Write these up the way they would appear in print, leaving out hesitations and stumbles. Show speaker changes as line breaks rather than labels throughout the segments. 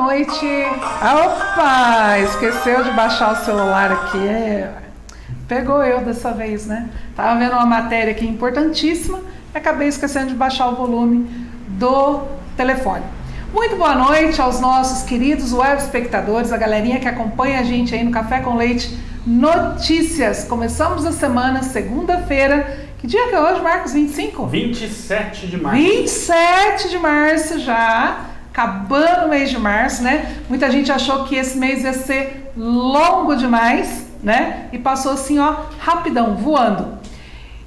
noite. Opa, esqueceu de baixar o celular aqui. Pegou eu dessa vez, né? Tava vendo uma matéria aqui importantíssima e acabei esquecendo de baixar o volume do telefone. Muito boa noite aos nossos queridos web espectadores, a galerinha que acompanha a gente aí no Café com Leite Notícias. Começamos a semana, segunda-feira. Que dia que é hoje, Marcos? 25?
27 de março.
27 de março já, acabando o mês de março, né? Muita gente achou que esse mês ia ser longo demais, né? E passou assim, ó, rapidão, voando.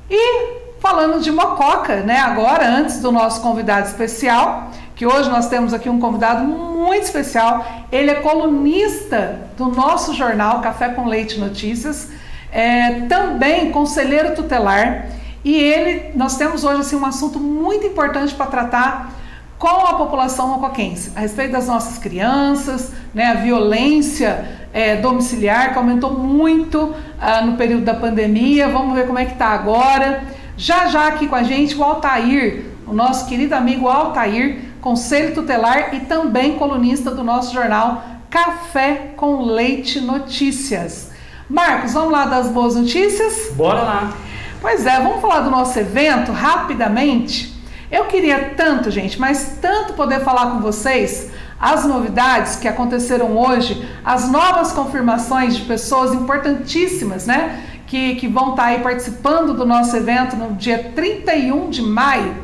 E falando de Mococa, né? Agora, antes do nosso convidado especial, que hoje nós temos aqui um convidado muito especial. Ele é colunista do nosso jornal Café com Leite Notícias, também conselheiro tutelar. E nós temos hoje assim, um assunto muito importante para tratar com a população mocoquense, a respeito das nossas crianças, né, a violência domiciliar, que aumentou muito no período da pandemia. Vamos ver como é que está agora. Já aqui com a gente o Altair, o nosso querido amigo Altair, conselho tutelar e também colunista do nosso jornal Café com Leite Notícias. Marcos, vamos lá das boas notícias?
Bora lá!
Pois é, vamos falar do nosso evento rapidamente. Eu queria tanto, gente, mas tanto poder falar com vocês as novidades que aconteceram hoje, as novas confirmações de pessoas importantíssimas, né? Que vão estar aí participando do nosso evento no dia 31 de maio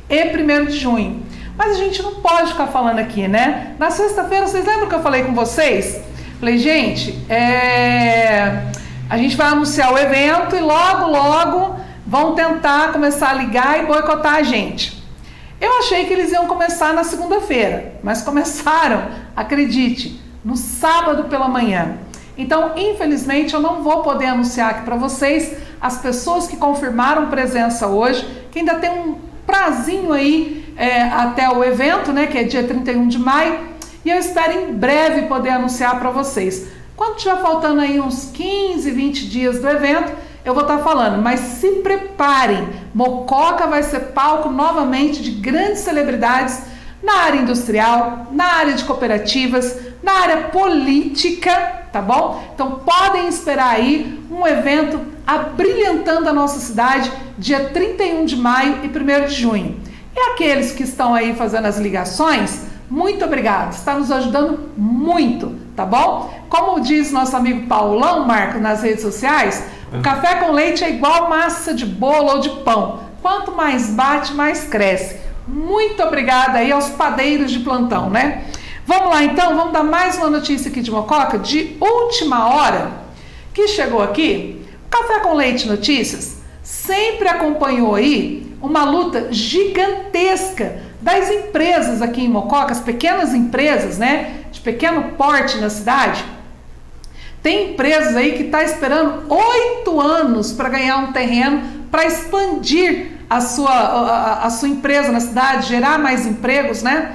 e 1º de junho. Mas a gente não pode ficar falando aqui, né? Na sexta-feira, vocês lembram que eu falei com vocês? Falei, gente, a gente vai anunciar o evento e logo vão tentar começar a ligar e boicotar a gente. Eu achei que eles iam começar na segunda-feira, mas começaram, acredite, no sábado pela manhã. Então, infelizmente, eu não vou poder anunciar aqui para vocês as pessoas que confirmaram presença hoje, que ainda tem um prazinho aí até o evento, né, que é dia 31 de maio, e eu espero em breve poder anunciar para vocês. Quando estiver faltando aí uns 15, 20 dias do evento, eu vou estar falando, mas se preparem, Mococa vai ser palco novamente de grandes celebridades na área industrial, na área de cooperativas, na área política, tá bom? Então podem esperar aí um evento abrilhantando a nossa cidade, dia 31 de maio e 1º de junho. E aqueles que estão aí fazendo as ligações, muito obrigado, está nos ajudando muito, tá bom? Como diz nosso amigo Paulão, Marco, nas redes sociais, o café com leite é igual massa de bolo ou de pão. Quanto mais bate, mais cresce. Muito obrigada aí aos padeiros de plantão, né? Vamos lá então, vamos dar mais uma notícia aqui de Mococa, de última hora, que chegou aqui. O Café com Leite Notícias sempre acompanhou aí uma luta gigantesca das empresas aqui em Mococa, as pequenas empresas, né, de pequeno porte na cidade. Tem empresas aí que estão esperando 8 anos para ganhar um terreno, para expandir a sua empresa na cidade, gerar mais empregos, né?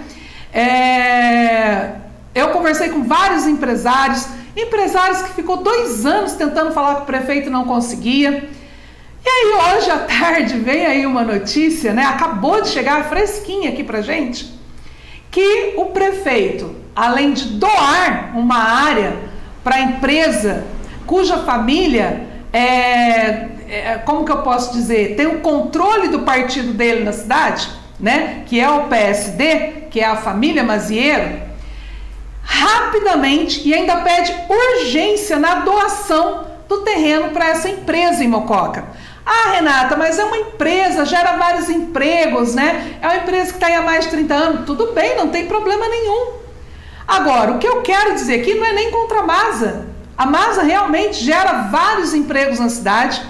Eu conversei com vários empresários que ficou 2 anos tentando falar com o prefeito e não conseguia. E aí hoje à tarde vem aí uma notícia, né? Acabou de chegar fresquinha aqui pra gente, que o prefeito, além de doar uma área para a empresa cuja família, como que eu posso dizer, tem o controle do partido dele na cidade, né? Que é o PSD, que é a família Mazieiro, rapidamente, e ainda pede urgência na doação do terreno para essa empresa em Mococa. Ah, Renata, mas é uma empresa, gera vários empregos, né? É uma empresa que está aí há mais de 30 anos. Tudo bem, não tem problema nenhum. Agora, o que eu quero dizer aqui não é nem contra a Masa. A Masa realmente gera vários empregos na cidade.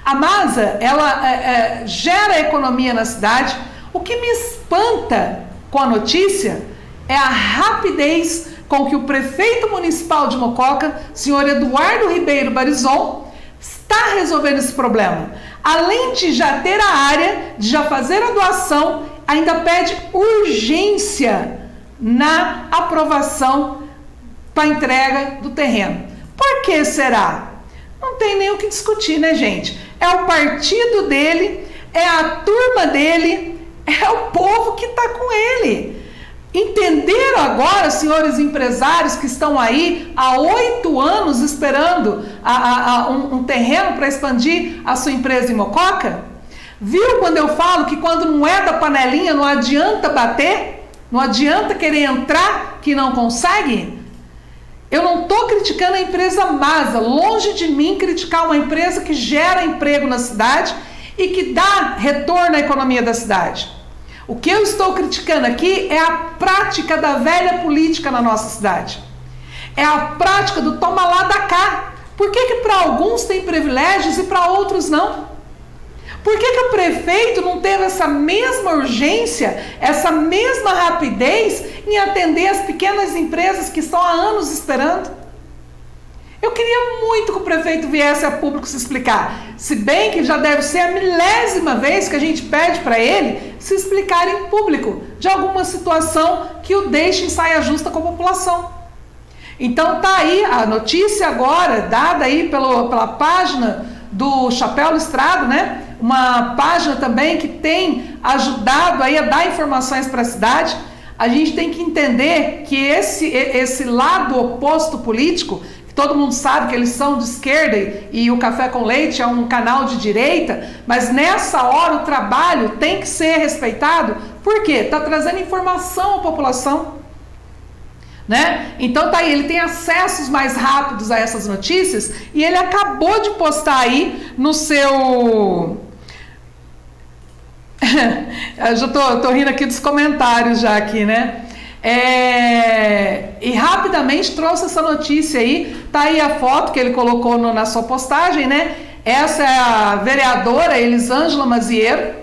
A Masa, ela gera economia na cidade. O que me espanta com a notícia é a rapidez com que o prefeito municipal de Mococa, senhor Eduardo Ribeiro Barizon, está resolvendo esse problema. Além de já ter a área, de já fazer a doação, ainda pede urgência na aprovação para a entrega do terreno. Por que será? Não tem nem o que discutir, né, gente? É o partido dele, é a turma dele, é o povo que está com ele. Entenderam agora, senhores empresários que estão aí há 8 anos esperando um terreno para expandir a sua empresa em Mococa? Viu quando eu falo que quando não é da panelinha não adianta bater? Não adianta querer entrar que não consegue? Eu não estou criticando a empresa Masa, longe de mim criticar uma empresa que gera emprego na cidade e que dá retorno à economia da cidade. O que eu estou criticando aqui é a prática da velha política na nossa cidade. É a prática do toma lá da cá. Por que para alguns tem privilégios e para outros não? Por que o prefeito não teve essa mesma urgência, essa mesma rapidez em atender as pequenas empresas que estão há anos esperando? Eu queria muito que o prefeito viesse a público se explicar, se bem que já deve ser a milésima vez que a gente pede para ele se explicar em público de alguma situação que o deixe em saia justa com a população. Então tá aí a notícia agora, dada aí pela página do Chapéu Listrado, né? Uma página também que tem ajudado aí a dar informações para a cidade. A gente tem que entender que esse lado oposto político, todo mundo sabe que eles são de esquerda e o Café com Leite é um canal de direita, mas nessa hora o trabalho tem que ser respeitado, por quê? Está trazendo informação à população, né? Então tá aí, ele tem acessos mais rápidos a essas notícias e ele acabou de postar aí no seu... Eu já tô rindo aqui dos comentários já aqui, né? E rapidamente trouxe essa notícia aí, tá aí a foto que ele colocou na sua postagem, né? Essa é a vereadora Elisângela Mazieiro,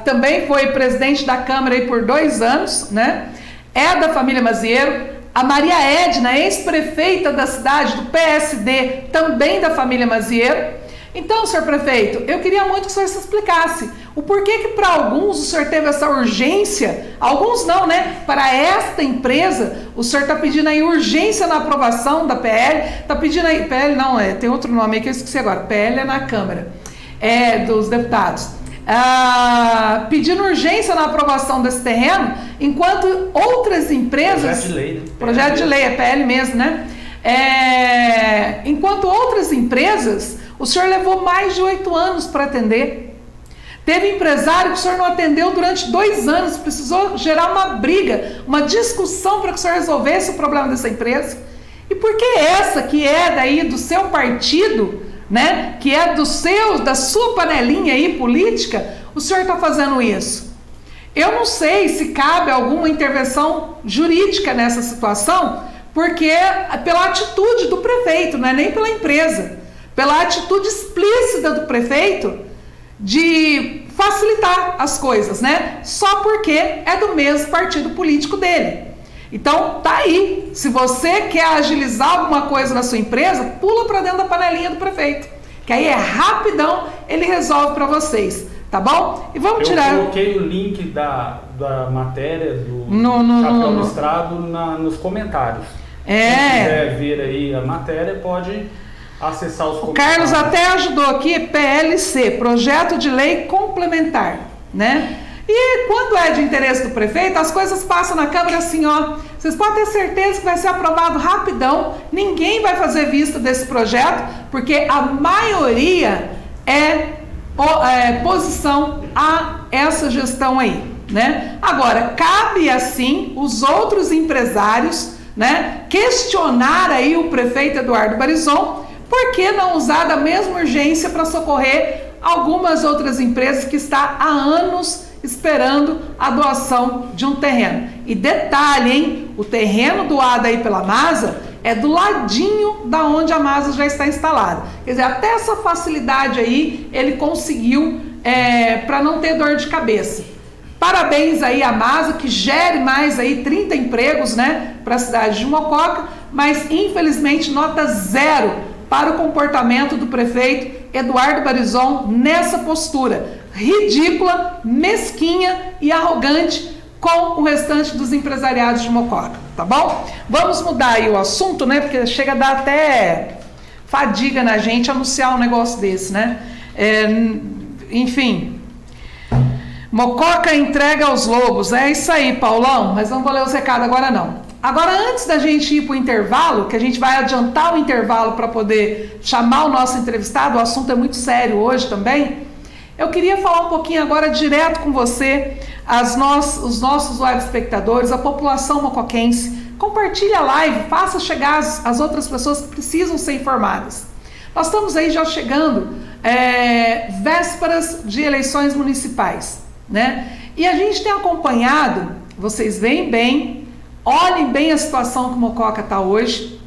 também foi presidente da Câmara aí por 2 anos, né? É da família Mazieiro. A Maria Edna, ex-prefeita da cidade do PSD, também da família Mazieiro. Então, senhor prefeito, eu queria muito que o senhor se explicasse o porquê que para alguns o senhor teve essa urgência, alguns não, né? Para esta empresa, o senhor está pedindo aí urgência na aprovação da PL, está pedindo aí, PL não, tem outro nome aí que eu esqueci agora, PL é na Câmara, dos deputados, pedindo urgência na aprovação desse terreno, enquanto outras empresas...
Projeto de lei, né?
Projeto de lei, é PL mesmo, né? Enquanto outras empresas, o senhor levou mais de 8 anos para atender. Teve empresário que o senhor não atendeu durante 2 anos, precisou gerar uma briga, uma discussão para que o senhor resolvesse o problema dessa empresa. E por que essa que é daí do seu partido, né, que é da sua panelinha aí política, o senhor está fazendo isso? Eu não sei se cabe alguma intervenção jurídica nessa situação, porque pela atitude do prefeito, não é nem pela empresa, pela atitude explícita do prefeito de facilitar as coisas, né? Só porque é do mesmo partido político dele. Então, tá aí. Se você quer agilizar alguma coisa na sua empresa, pula para dentro da panelinha do prefeito, que aí é rapidão, ele resolve para vocês, tá bom? E vamos tirar...
Eu coloquei o link da matéria do Chapéu Listrado nos comentários. Se quiser ver aí a matéria, pode... acessar os comentários.
O Carlos até ajudou aqui, PLC, Projeto de Lei Complementar, né? E quando é de interesse do prefeito, as coisas passam na Câmara assim, ó. Vocês podem ter certeza que vai ser aprovado rapidão, ninguém vai fazer vista desse projeto, porque a maioria é posição a essa gestão aí, né? Agora, cabe assim os outros empresários, né, questionar aí o prefeito Eduardo Barizon. Por que não usar da mesma urgência para socorrer algumas outras empresas que estão há anos esperando a doação de um terreno? E detalhe, hein? O terreno doado aí pela Masa é do ladinho da onde a Masa já está instalada. Quer dizer, até essa facilidade aí ele conseguiu para não ter dor de cabeça. Parabéns aí à Masa, que gere mais aí 30 empregos, né, para a cidade de Mococa, mas infelizmente nota 0 para o comportamento do prefeito Eduardo Barizon nessa postura ridícula, mesquinha e arrogante com o restante dos empresariados de Mococa, tá bom? Vamos mudar aí o assunto, né? Porque chega a dar até fadiga na gente anunciar um negócio desse, né? Enfim, Mococa entrega aos lobos. É isso aí, Paulão, mas não vou ler os recados agora não. Agora, antes da gente ir para o intervalo, que a gente vai adiantar o intervalo para poder chamar o nosso entrevistado, o assunto é muito sério hoje também, eu queria falar um pouquinho agora direto com você, os nossos web espectadores, a população mocoquense. Compartilhe a live, faça chegar as outras pessoas que precisam ser informadas. Nós estamos aí já chegando, vésperas de eleições municipais, né? E a gente tem acompanhado, vocês veem bem, olhem bem a situação que o Mococa está hoje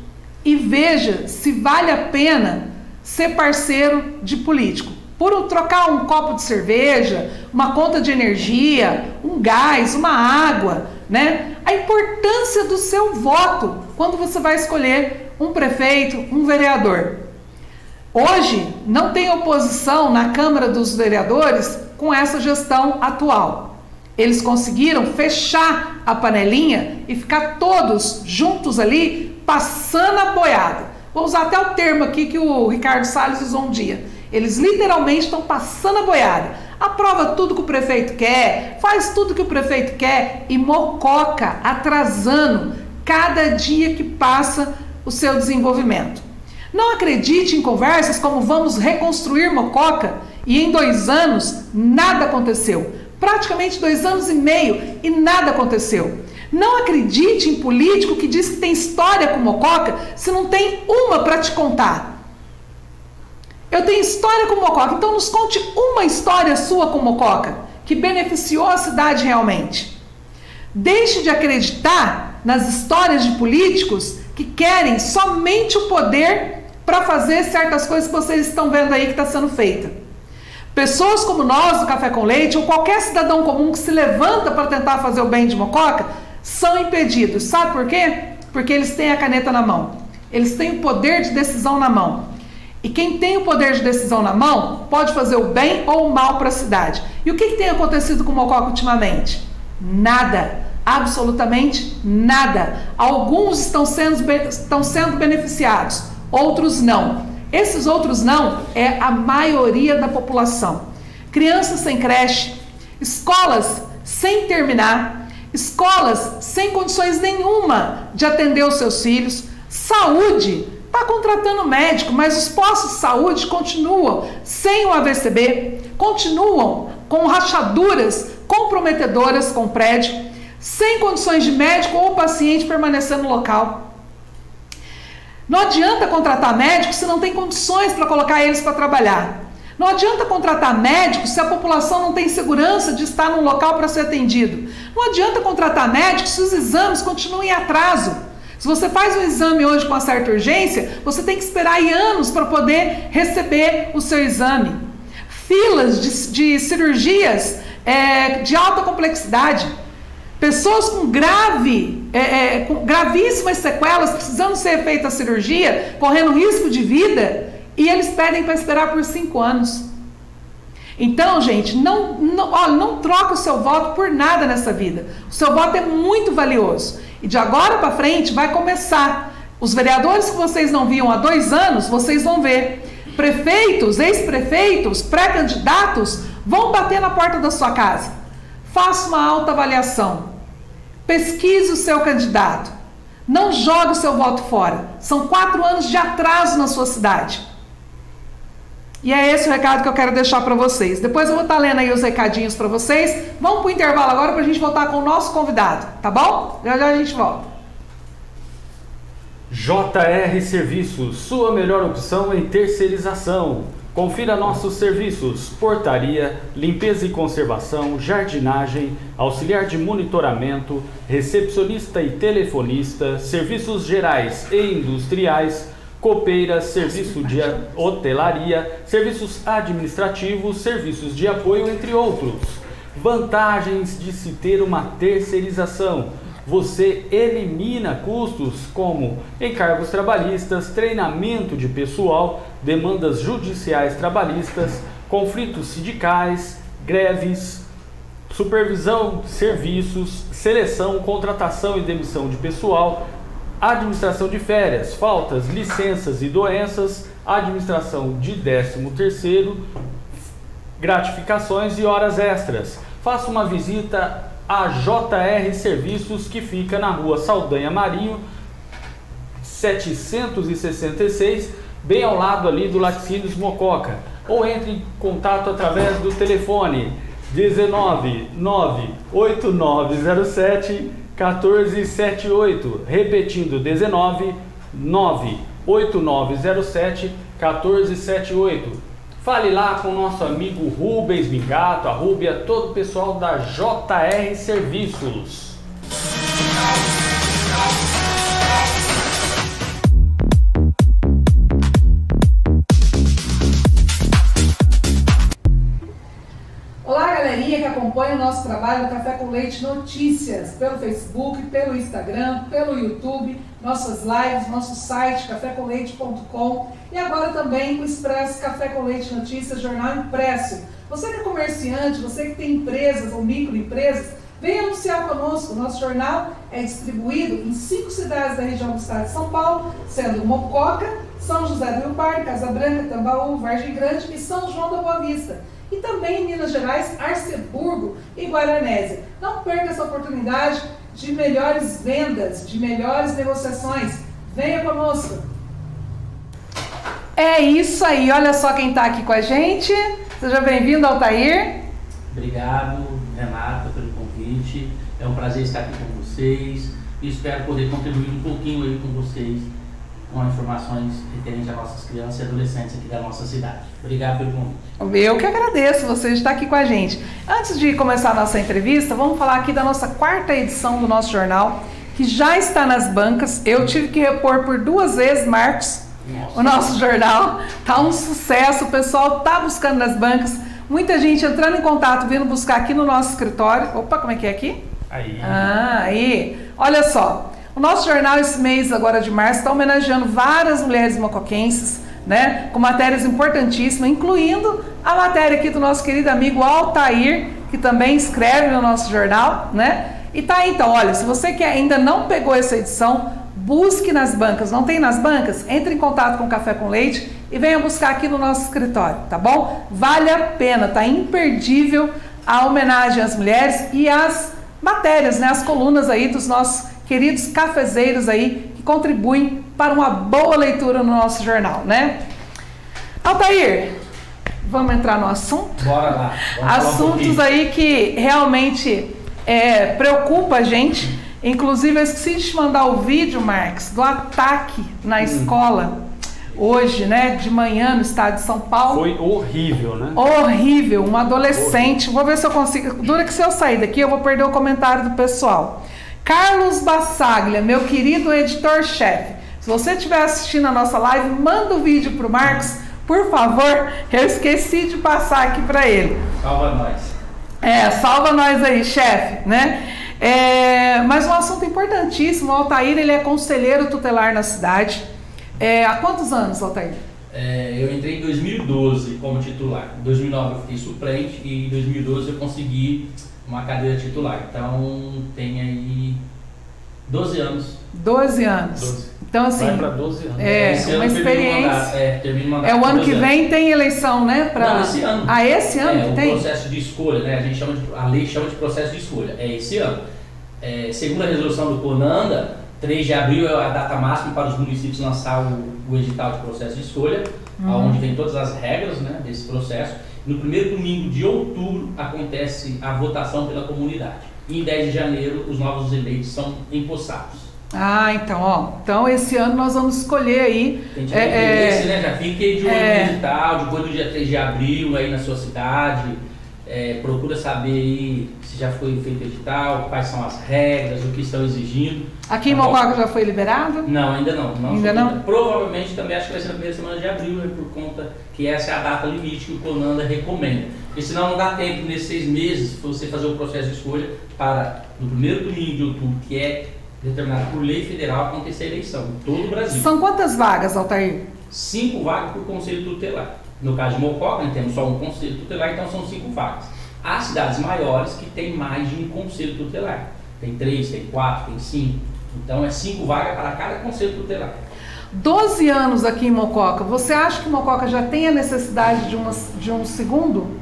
e veja se vale a pena ser parceiro de político. Por trocar um copo de cerveja, uma conta de energia, um gás, uma água, né? A importância do seu voto quando você vai escolher um prefeito, um vereador. Hoje não tem oposição na Câmara dos Vereadores com essa gestão atual. Eles conseguiram fechar a panelinha e ficar todos juntos ali, passando a boiada. Vou usar até o termo aqui que o Ricardo Salles usou um dia. Eles literalmente estão passando a boiada. Aprova tudo que o prefeito quer, faz tudo que o prefeito quer e Mococa atrasando cada dia que passa o seu desenvolvimento. Não acredite em conversas como vamos reconstruir Mococa e em 2 anos nada aconteceu. Praticamente 2 anos e meio e nada aconteceu. Não acredite em político que diz que tem história com Mococa se não tem uma para te contar. Eu tenho história com Mococa, então nos conte uma história sua com Mococa que beneficiou a cidade realmente. Deixe de acreditar nas histórias de políticos que querem somente o poder para fazer certas coisas que vocês estão vendo aí que está sendo feita. Pessoas como nós do Café com Leite ou qualquer cidadão comum que se levanta para tentar fazer o bem de Mococa são impedidos. Sabe por quê? Porque eles têm a caneta na mão. Eles têm o poder de decisão na mão. E quem tem o poder de decisão na mão pode fazer o bem ou o mal para a cidade. E o que tem acontecido com o Mococa ultimamente? Nada. Absolutamente nada. Alguns estão sendo beneficiados, outros não. Esses outros não é a maioria da população. Crianças sem creche, escolas sem terminar, escolas sem condições nenhuma de atender os seus filhos, saúde, está contratando médico, mas os postos de saúde continuam sem o AVCB, continuam com rachaduras comprometedoras com o prédio, sem condições de médico ou paciente permanecer no local. Não adianta contratar médico se não tem condições para colocar eles para trabalhar. Não adianta contratar médico se a população não tem segurança de estar num local para ser atendido. Não adianta contratar médico se os exames continuam em atraso. Se você faz um exame hoje com uma certa urgência, você tem que esperar aí anos para poder receber o seu exame. Filas de cirurgias de alta complexidade. Pessoas com gravíssimas sequelas, precisando ser feita a cirurgia, correndo risco de vida, e eles pedem para esperar por 5 anos. Então, gente, não troca o seu voto por nada nessa vida. O seu voto é muito valioso. E de agora para frente vai começar. Os vereadores que vocês não viam há 2 anos, vocês vão ver. Prefeitos, ex-prefeitos, pré-candidatos vão bater na porta da sua casa. Faça uma autoavaliação. Pesquise o seu candidato. Não jogue o seu voto fora. São 4 anos de atraso na sua cidade. E é esse o recado que eu quero deixar para vocês. Depois eu vou estar lendo aí os recadinhos para vocês. Vamos para o intervalo agora para a gente voltar com o nosso convidado, tá bom? Já já a gente volta.
JR Serviços, sua melhor opção em terceirização. Confira nossos serviços: portaria, limpeza e conservação, jardinagem, auxiliar de monitoramento, recepcionista e telefonista, serviços gerais e industriais, copeiras, serviço de hotelaria, serviços administrativos, serviços de apoio, entre outros. Vantagens de se ter uma terceirização: você elimina custos como encargos trabalhistas, treinamento de pessoal, demandas judiciais trabalhistas, conflitos sindicais, greves, supervisão de serviços, seleção, contratação e demissão de pessoal, administração de férias, faltas, licenças e doenças, administração de 13º, gratificações e horas extras. faça uma visita à JR Serviços, que fica na Rua Saldanha Marinho, 766, bem ao lado ali do Laticínios Mococa, ou entre em contato através do telefone 19 98907 1478, repetindo 19 98907 1478. Fale lá com o nosso amigo Rubens Mingato, a Rúbia, todo o pessoal da JR Serviços.
Olá, galerinha que acompanha o nosso trabalho Café com Leite Notícias, pelo Facebook, pelo Instagram, pelo YouTube, nossas lives, nosso site cafécomleite.com e agora também o Expresso Café com Leite Notícias, jornal impresso. Você que é comerciante, você que tem empresas ou microempresas, venha anunciar conosco. O nosso jornal é distribuído em 5 cidades da região do estado de São Paulo, sendo Mococa, São José do Rio Pardo, Casa Branca, Tambaú, Vargem Grande e São João da Boa Vista. E também em Minas Gerais, Arceburgo e Guaranésia. Não perca essa oportunidade de melhores vendas, de melhores negociações. Venha conosco. É isso aí, olha só quem está aqui com a gente. Seja bem-vindo, Altair.
Obrigado, Renata, pelo convite. É um prazer estar aqui com vocês e espero poder contribuir um pouquinho aí com vocês com informações referentes às nossas crianças e adolescentes aqui da nossa cidade. Obrigado pelo convite.
Eu que agradeço você estar aqui com a gente. Antes de começar a nossa entrevista, vamos falar aqui da nossa 4ª edição do nosso jornal, que já está nas bancas. Eu tive que repor por 2 vezes, Marcos, o nosso jornal. Tá um sucesso, o pessoal tá buscando nas bancas. Muita gente entrando em contato, vindo buscar aqui no nosso escritório. Opa, como é que é aqui?
Aí.
Aí. Olha só. O nosso jornal, esse mês agora de março, está homenageando várias mulheres mocoquenses, né, com matérias importantíssimas, incluindo a matéria aqui do nosso querido amigo Altair, que também escreve no nosso jornal, né? E tá aí, então, olha, se você que ainda não pegou essa edição, busque nas bancas. Não tem nas bancas? Entre em contato com o Café com Leite e venha buscar aqui no nosso escritório, tá bom? Vale a pena, tá imperdível a homenagem às mulheres e as matérias, né, as colunas aí dos nossos queridos cafezeiros aí, que contribuem para uma boa leitura no nosso jornal, né? Altair, vamos entrar no assunto?
Bora lá.
Assuntos aí que realmente preocupa a gente. Inclusive, eu esqueci de te mandar o vídeo, Marcos, do ataque na escola hoje, né, de manhã no estado de São Paulo.
Foi horrível, né?
Horrível, uma adolescente. Vou ver se eu consigo. Dura que se eu sair daqui, eu vou perder o comentário do pessoal. Carlos Bassaglia, meu querido editor-chefe, se você estiver assistindo a nossa live, manda o vídeo para o Marcos, por favor. Eu esqueci de passar aqui para ele.
Salva nós.
Salva nós aí, chefe, né? Mas um assunto importantíssimo. O Altair, ele é conselheiro tutelar na cidade. Há quantos anos, Altair?
Eu entrei em 2012 como titular. Em 2009 eu fiquei suplente e em 2012 eu consegui uma cadeira titular. Então tem aí 12 anos.
12 anos.
12.
Então, assim,
vai para 12 anos.
Uma experiência.
Termina o mandato.
O ano que vem tem eleição, né?
Não, esse ano.
Esse ano que tem?
O processo de escolha, né? A lei chama de processo de escolha. É esse ano. Segundo a resolução do CONANDA, 3 de abril é a data máxima para os municípios lançar o edital de processo de escolha, onde vem todas as regras, né, desse processo. No primeiro domingo de outubro acontece a votação pela comunidade. E em 10 de janeiro os novos eleitos são empossados.
Então esse ano nós vamos escolher aí.
Né? Já fique de olho no edital, depois do dia 3 de abril aí na sua cidade. Procura saber aí se já foi feito o edital, quais são as regras, o que estão exigindo. Aqui
em Mococa já foi liberado?
Não, ainda não.
Ainda não?
Provavelmente também acho que vai ser na primeira semana de abril, né, por conta que essa é a data limite que o CONANDA recomenda. Porque senão não dá tempo nesses 6 meses para você fazer o processo de escolha para no primeiro domingo de outubro, que é determinado por lei federal, acontecer a eleição em todo o Brasil.
São quantas vagas, Altair? 5
vagas por conselho tutelar. No caso de Mococa, temos só um conselho tutelar, então são 5 vagas. Há cidades maiores que têm mais de um conselho tutelar. Tem 3, tem 4, tem 5. Então é 5 vagas para cada conselho tutelar.
12 anos aqui em Mococa. Você acha que Mococa já tem a necessidade de um segundo?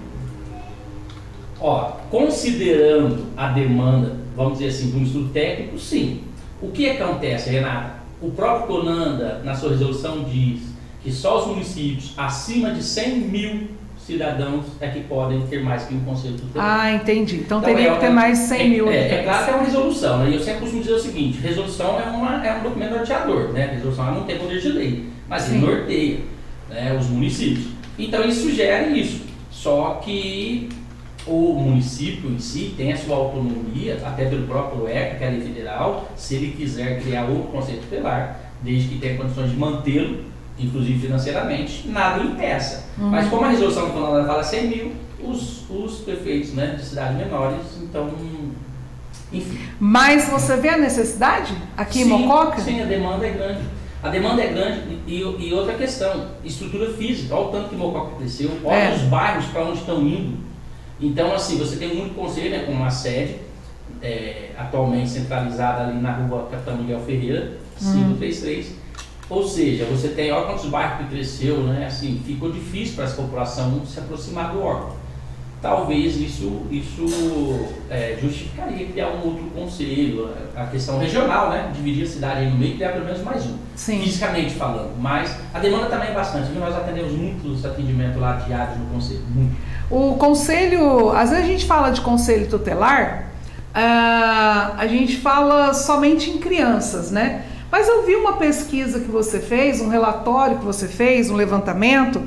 Considerando a demanda, vamos dizer assim, de um estudo técnico, sim. O que acontece, Renata? O próprio CONANDA, na sua resolução, diz que só os municípios acima de 100 mil cidadãos é que podem ter mais que um conselho tutelar.
Ah, entendi. Então teria que ter mais 100 mil.
Claro que é uma resolução, né? E eu sempre costumo dizer o seguinte, resolução é um documento norteador, né? Resolução não tem poder de lei, mas ele norteia, né, os municípios. Então ele sugere isso, só que o município em si tem a sua autonomia, até pelo próprio ECA, que é a lei federal, se ele quiser criar outro conselho tutelar, desde que tenha condições de mantê-lo, inclusive financeiramente, nada o impeça. Mas como a resolução do CONANDA fala 100 mil, os prefeitos, né, de cidades menores, então, enfim.
Mas você vê a necessidade aqui em Mococa?
Sim, a demanda é grande. A demanda é grande e outra questão, estrutura física, olha o tanto que Mococa cresceu, olha os bairros para onde estão indo. Então, assim, você tem muito conselho, né, com uma sede, atualmente centralizada ali na rua Capitão Miguel Ferreira, 533. Ou seja, você tem, olha quantos bairros que cresceu, né, assim, ficou difícil para essa população se aproximar do órgão. Talvez isso justificaria criar um outro conselho, a questão regional, né, dividir a cidade aí no meio e criar pelo menos mais um, fisicamente falando. Mas a demanda também é bastante, nós atendemos muitos atendimentos lá diários no conselho, muito.
O conselho, às vezes a gente fala de conselho tutelar, a gente fala somente em crianças, né? Mas eu vi uma pesquisa que você fez, um relatório que você fez, um levantamento,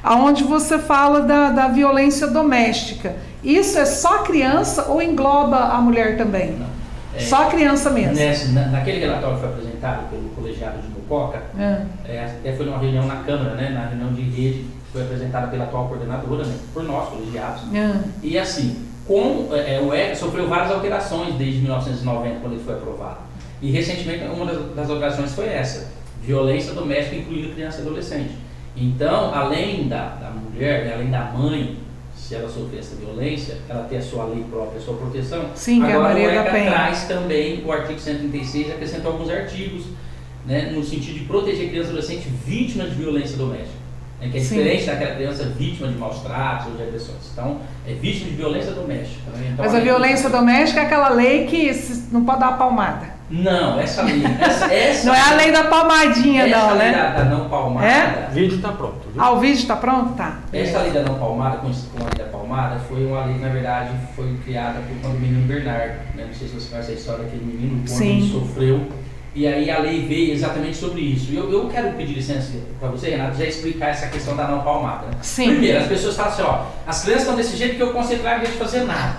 onde você fala da violência doméstica. Isso é só criança ou engloba a mulher também?
Não.
Só a criança mesmo?
Naquele relatório que foi apresentado pelo colegiado de Mococa, até foi numa reunião na Câmara, né, na reunião de rede, foi apresentada pela atual coordenadora, né, por nós, colegiados. E assim, o ECA sofreu várias alterações desde 1990, quando ele foi aprovado. E recentemente uma das alterações foi essa, violência doméstica incluindo criança e adolescente. Então, além da mulher, né, além da mãe, se ela sofrer essa violência, ela tem a sua lei própria, a sua proteção.
Sim, que
agora,
é a Maria da Penha.
traz também o artigo 136, acrescentou alguns artigos, né, no sentido de proteger criança e adolescente vítima de violência doméstica. Que é diferente daquela criança vítima de maus tratos ou de agressões. Então, é vítima de violência doméstica. Então,
mas a violência doméstica é aquela lei que não pode dar uma palmada.
Não, essa lei.
Não é a lei da palmadinha, não, né?
Essa lei da não palmada.
O vídeo está pronto. Viu?
O vídeo está pronto? Tá.
Essa lei da não palmada, conhecida como a lei da palmada, foi uma lei que, na verdade, foi criada por o menino Bernardo. Né? Não sei se você conhece a história daquele menino, quando ele sofreu. E aí a lei veio exatamente sobre isso. Eu quero pedir licença para você, Renato, já explicar essa questão da não palmada. Né?
Sim.
Primeiro, as pessoas falam assim, as crianças estão desse jeito que o conselho tutelar não deixa de fazer nada.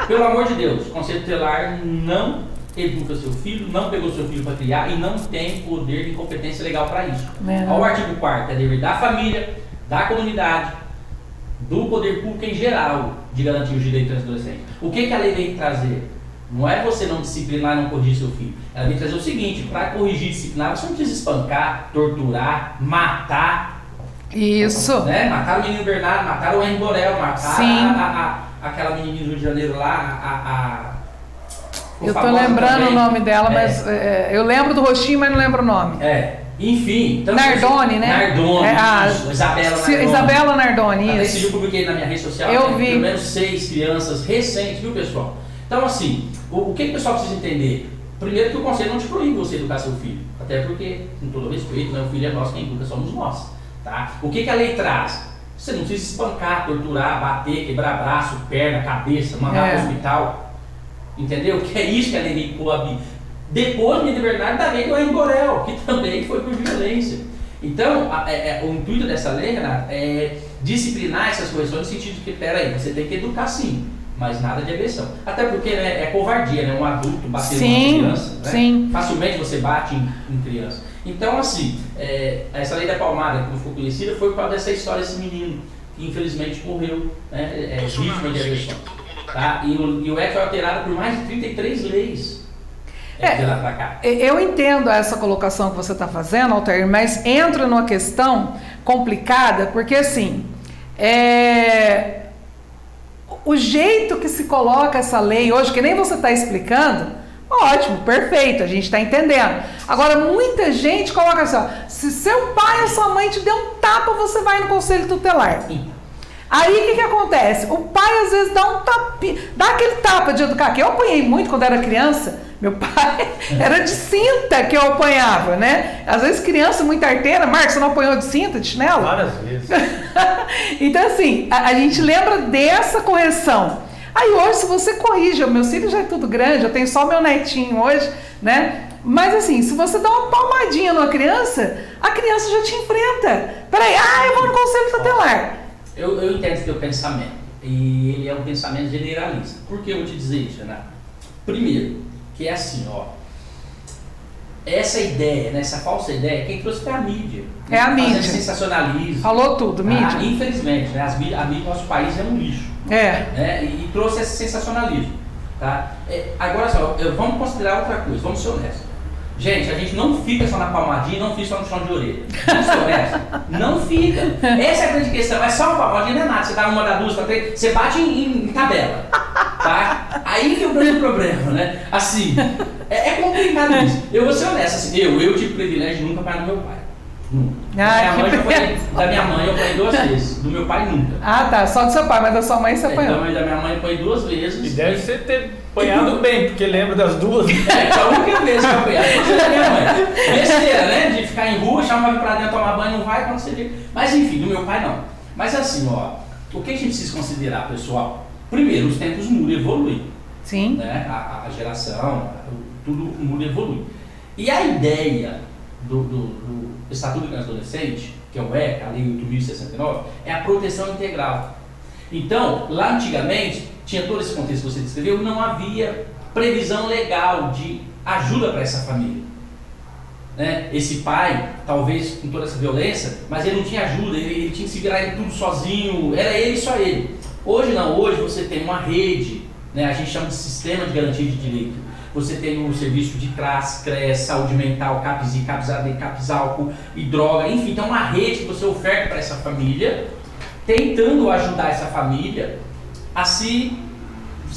Pelo amor de Deus, o conselho tutelar não educa seu filho, não pegou seu filho para criar e não tem poder de competência legal para isso. Olha o artigo 4º, é dever da família, da comunidade, do poder público em geral, de garantir os direitos dos adolescentes. O que a lei vem trazer? Não é você não disciplinar e não corrigir seu filho. Ela vem trazer o seguinte, para corrigir e disciplinar, você não precisa espancar, torturar, matar.
Isso.
Né? Mataram o menino Bernardo, mataram o Henri Borel, mataram aquela menininha do Rio de Janeiro lá,
eu tô lembrando também o nome dela, mas eu lembro do rostinho, mas não lembro o nome.
Enfim. Então,
Nardoni, né?
Nardoni,
Isabela Nardoni,
isso.
Esse
dia eu publiquei na minha rede social,
eu vi.
Pelo menos 6 crianças recentes, viu, pessoal? Então, assim, o que o pessoal precisa entender? Primeiro que o conselho não te proíbe você educar seu filho, até porque, com todo respeito, né, o filho é nosso, quem educa somos nós. Tá? O que a lei traz? Você não precisa espancar, torturar, bater, quebrar braço, perna, cabeça, mandar para o hospital. Entendeu? Que é isso que a lei coabiu. Depois, o menino Bernardo da lei do Henri Borel, que também foi por violência. Então, o intuito dessa lei, Renato, é disciplinar essas correções no sentido de que, peraí, você tem que educar sim, mas nada de agressão. Até porque, né, é covardia, né? Um adulto bater numa criança, né?
Sim.
Facilmente você bate em criança. Então, assim, essa lei da palmada, como ficou conhecida, foi por causa dessa história desse menino, que infelizmente morreu, né, vítima de agressão. Tá? E o ECA foi alterado por mais de 33 leis. De lá pra cá. Eu
entendo essa colocação que você está fazendo, Altair, mas entra numa questão complicada, porque assim, o jeito que se coloca essa lei hoje, que nem você está explicando, ótimo, perfeito, a gente está entendendo. Agora, muita gente coloca assim, ó, se seu pai ou sua mãe te deu um tapa, você vai no conselho tutelar. Aí o que acontece? O pai às vezes dá um tapinha, dá aquele tapa de educar, que eu apanhei muito quando era criança. Meu pai era de cinta que eu apanhava, né? Às vezes criança muito arteira, Marcos, você não apanhou de cinta, de chinelo?
Várias vezes.
Então assim, a gente lembra dessa correção. Aí hoje se você corrige, meus filhos já é tudo grande, eu tenho só meu netinho hoje, né? Mas assim, se você dá uma palmadinha numa criança, a criança já te enfrenta. Peraí, eu vou no conselho tutelar.
Eu entendo o teu pensamento, e ele é um pensamento generalista. Por que eu vou te dizer isso, Renato? Primeiro, que é assim, essa ideia, né, essa falsa ideia, quem trouxe foi a mídia.
É a mídia.
Fazendo sensacionalismo.
Falou tudo, mídia.
Infelizmente, né, a mídia do nosso país é um lixo. Né, e trouxe esse sensacionalismo. Tá? Agora só, vamos considerar outra coisa, vamos ser honestos. Gente, a gente não fica só na palmadinha, não fica só no chão de orelha. Vamos ser honestos? Não fica. Essa é a grande questão. É só uma palmadinha, não é nada. Você dá uma, dá duas, dá três, você bate em tabela. Tá? Aí que é o grande problema, né? Assim, é complicado isso. Eu vou ser honesto, assim, eu tive o privilégio de nunca apanhar do meu pai. Nunca. Da minha mãe eu apanhei 2 vezes, do meu pai nunca.
Tá, só do seu pai, mas da sua mãe você apanhou.
Da minha mãe eu apanhei 2 vezes.
E deve ser ter apanhado bem, porque lembra das 2.
A única vez que eu apanhei foi da minha mãe. Besteira, né? De ficar em rua, chamar pra dentro, tomar banho, não vai, quando você vê. Mas enfim, do meu pai não. Mas assim, o que a gente precisa considerar, pessoal? Primeiro, os tempos mudam e evoluem.
Sim.
Né? A geração, tudo muda e evolui. E a ideia do Estatuto da Criança e Adolescente, que é o ECA, a Lei 8.069, é a proteção integral. Então, lá antigamente, tinha todo esse contexto que você descreveu, não havia previsão legal de ajuda para essa família. Né? Esse pai, talvez com toda essa violência, mas ele não tinha ajuda, ele tinha que se virar em tudo sozinho, era ele, só ele. Hoje não, hoje você tem uma rede, né? A gente chama de Sistema de Garantia de Direito. Você tem o serviço de CRAS, CRES, saúde mental, CAPS-I, CAPS-AD, CAPS-álcool e droga, enfim, tem uma rede que você oferta para essa família, tentando ajudar essa família a se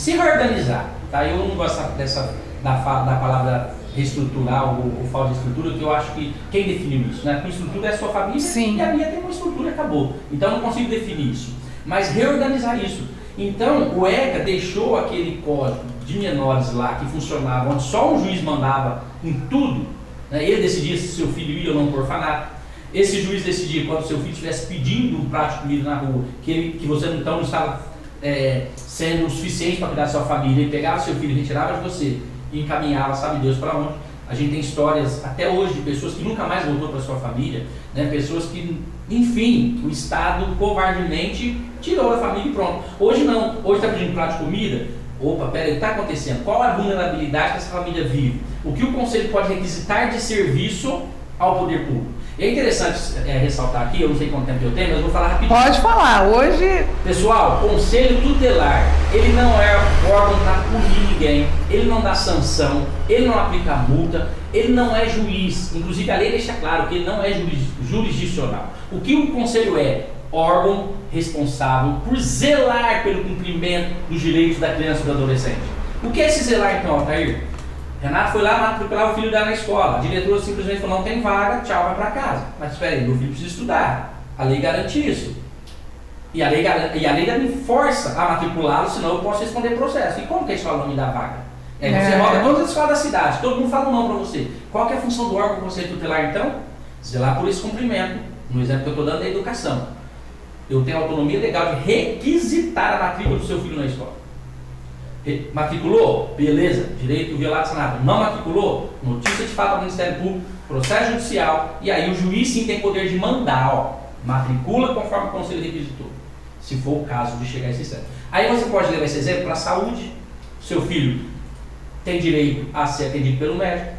reorganizar. Tá? Eu não gosto da palavra reestruturar ou falta de estrutura, que eu acho que quem definiu isso, né? A estrutura é a sua família.
Sim.
E a minha tem uma estrutura e acabou. Então eu não consigo definir isso, mas reorganizar isso. Então o ECA deixou aquele código de menores lá que funcionava, onde só um juiz mandava em tudo, né? Ele decidia se seu filho ia ou não por orfanato. Esse juiz decidia quando seu filho estivesse pedindo um prato de comida na rua, que você então não estava sendo o suficiente para cuidar da sua família, ele pegava seu filho, retirava de você e encaminhava, sabe Deus para onde. A gente tem histórias até hoje de pessoas que nunca mais voltou para sua família, né? Pessoas que, enfim, o Estado covardemente tirou da família e pronto. Hoje não, hoje está pedindo prato de comida. Opa, peraí, o que está acontecendo? Qual a vulnerabilidade que essa família vive? O que o Conselho pode requisitar de serviço ao poder público? E é interessante ressaltar aqui, eu não sei quanto tempo eu tenho, mas eu vou falar rapidinho.
Pode falar, hoje...
Pessoal, Conselho Tutelar, ele não é órgão para punir ninguém, ele não dá sanção, ele não aplica multa, ele não é juiz. Inclusive a lei deixa claro que ele não é jurisdicional. O que o Conselho é? Órgão responsável por zelar pelo cumprimento dos direitos da criança e do adolescente. O que é esse zelar então, Altair? Renato foi lá matricular o filho dela na escola. A diretora simplesmente falou, não tem vaga, tchau, vai para casa. Mas espera aí, meu filho precisa estudar. A lei garante isso. E a lei ainda me força a matriculá-lo, senão eu posso responder processo. E como que a escola não me dá vaga? Você roda todas as escolas da cidade, todo mundo fala um não para você. Qual que é a função do órgão do Conselho Tutelar então? Zelar por esse cumprimento. No exemplo que eu estou dando é a educação. Eu tenho autonomia legal de requisitar a matrícula do seu filho na escola. Matriculou? Beleza, direito violado sanado. Não matriculou? Notícia de fato ao Ministério Público, processo judicial, e aí o juiz sim tem poder de mandar, matricula conforme o conselho requisitou, se for o caso de chegar a esse extremo. Aí você pode levar esse exemplo para a saúde. Seu filho tem direito a ser atendido pelo médico,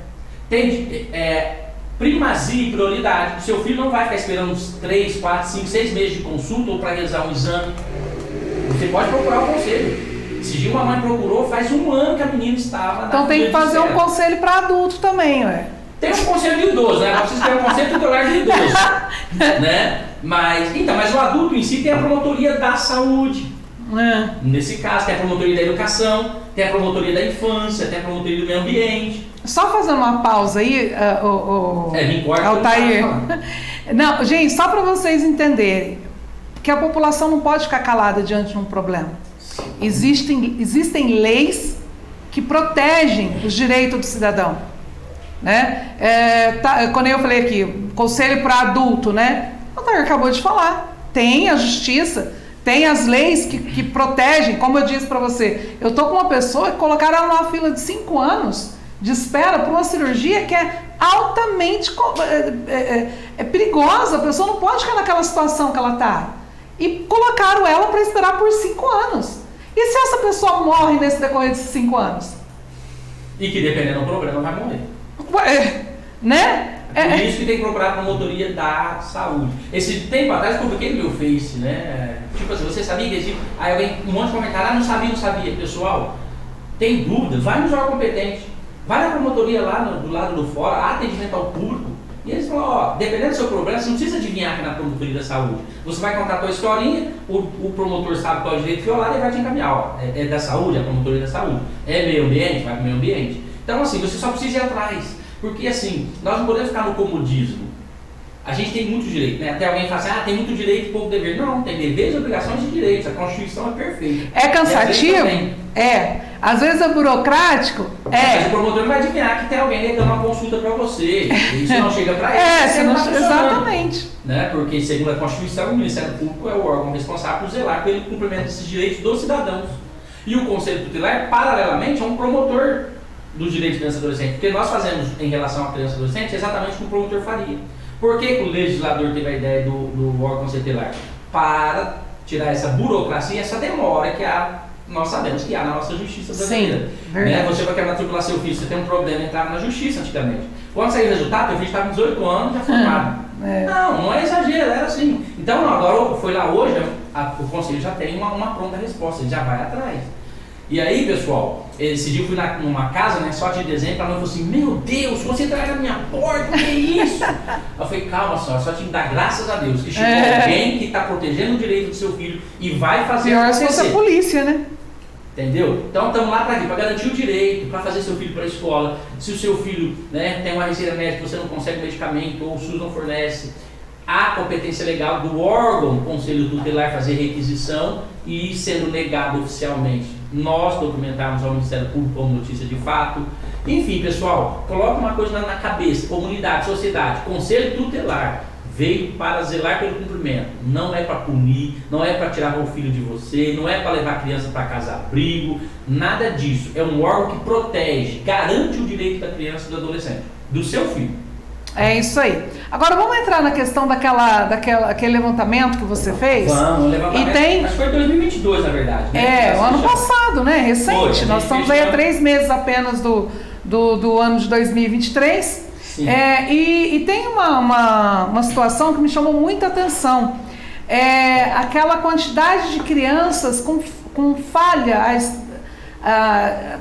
tem primazia e prioridade. O seu filho não vai ficar esperando uns 3, 4, 5, 6 meses de consulta ou para realizar um exame. Você pode procurar o conselho. Esse dia uma mãe procurou, faz 1 ano que a menina estava na...
Então tem que fazer um conselho para adulto também, ué.
Tem um conselho de idoso, né? Não precisa ter um conselho tutelar de idoso, né? Mas o adulto em si tem a promotoria da saúde. Nesse caso, tem a promotoria da educação, tem a promotoria da infância, tem a promotoria do meio ambiente.
Só fazendo uma pausa aí,
me importa.
Altair. Não, gente, só para vocês entenderem. que a população não pode ficar calada diante de um problema. Existem leis que protegem os direitos do cidadão, né? Quando eu falei aqui, conselho para adulto, né? O Otair acabou de falar, tem a justiça, tem as leis que protegem. Como eu disse para você, eu tô com uma pessoa que colocaram ela numa fila de 5 anos de espera por uma cirurgia que é altamente perigosa. A pessoa não pode ficar naquela situação que ela está. E colocaram ela para esperar por 5 anos. E se essa pessoa morre nesse decorrer desses 5 anos?
E que dependendo do problema vai morrer.
Né?
Por isso que tem que procurar a promotoria da saúde. Esse tempo atrás eu publiquei no meu Face, né? Tipo assim, você sabia que existe? Aí alguém, um monte de comentário, não sabia. Pessoal, tem dúvida? Vai no órgão competente. Vai na promotoria lá do lado do fora, atendimento ao público. E eles falam, ó, dependendo do seu problema, você não precisa adivinhar aqui na promotoria da saúde. Você vai contar a tua historinha, o promotor sabe qual é o direito violado e vai te encaminhar. Ó, é da saúde, é a promotoria da saúde. É meio ambiente, vai para o meio ambiente. Então assim, você só precisa ir atrás. Porque assim, nós não podemos ficar no comodismo. A gente tem muito direito, né? Até alguém fala assim, tem muito direito e pouco dever. Não, tem deveres, obrigações e direitos. A Constituição é perfeita.
É cansativo? Às vezes é burocrático?
Mas o promotor não vai adivinhar que tem alguém negando uma consulta para você. E isso não chega para ele.
Exatamente.
Né? Porque, segundo a Constituição, o Ministério Público é o órgão responsável por zelar pelo cumprimento desses direitos dos cidadãos. E o Conselho Tutelar, paralelamente, é um promotor dos direitos de criança e adolescente. Porque nós fazemos, em relação à criança e adolescente, exatamente o que o promotor faria. Por que o legislador teve a ideia do órgão tutelar? Para tirar essa burocracia, essa demora que nós sabemos que há na nossa justiça brasileira. Né? Você vai querer matricular seu filho, você tem um problema, entrar na justiça antigamente. Quando saiu o resultado, meu filho estava com 18 anos, já formado. Não é exagero, era assim. Então, agora foi lá hoje, o conselho já tem uma pronta resposta, ele já vai atrás. E aí, pessoal, esse dia eu fui numa casa, né, só de dezembro, a mãe falou assim, meu Deus, você entrar na minha porta, o que é isso? Eu falei, calma só te dar graças a Deus que chegou alguém que está protegendo o direito do seu filho e vai fazer
pior sem essa polícia, né?
Entendeu? Então estamos lá para quê? Para garantir o direito, para fazer seu filho para a escola. Se o seu filho, né, tem uma receita médica, você não consegue medicamento ou o SUS não fornece, há competência legal do órgão Conselho Tutelar fazer requisição e sendo negado oficialmente. Nós documentarmos ao Ministério Público como notícia de fato. Enfim, pessoal, coloca uma coisa na cabeça, comunidade, sociedade, Conselho Tutelar veio para zelar pelo cumprimento, não é para punir, não é para tirar o filho de você, não é para levar a criança para casa-abrigo, nada disso. É um órgão que protege, garante o direito da criança e do adolescente, do seu filho.
É isso aí. Agora vamos entrar na questão daquele levantamento que você fez.
Vamos, levantamento. Mas foi em 2022, na verdade. Né?
O ano passado, né? Recente. Nós estamos aí há 3 meses apenas do ano de 2023. E tem uma situação que me chamou muita atenção. Aquela quantidade de crianças com falha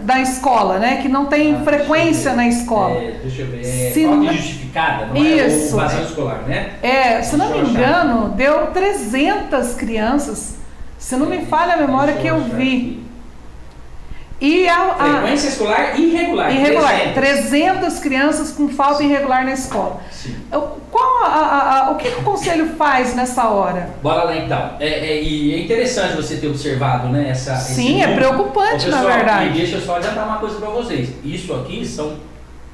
da escola, né? Que não tem frequência na escola.
Deixa eu ver. Falta justificada, não
isso.
É? Ou vazão escolar, né?
Se não me engano, deu 300 crianças. Se não me falha a memória que eu vi. E
frequência escolar irregular.
300 crianças com falta irregular na escola.
Sim.
O que o conselho faz nessa hora?
Bora lá então. E é interessante você ter observado, né?
Sim, é preocupante, pessoal, na verdade.
E deixa eu só adiantar uma coisa para vocês. Isso aqui são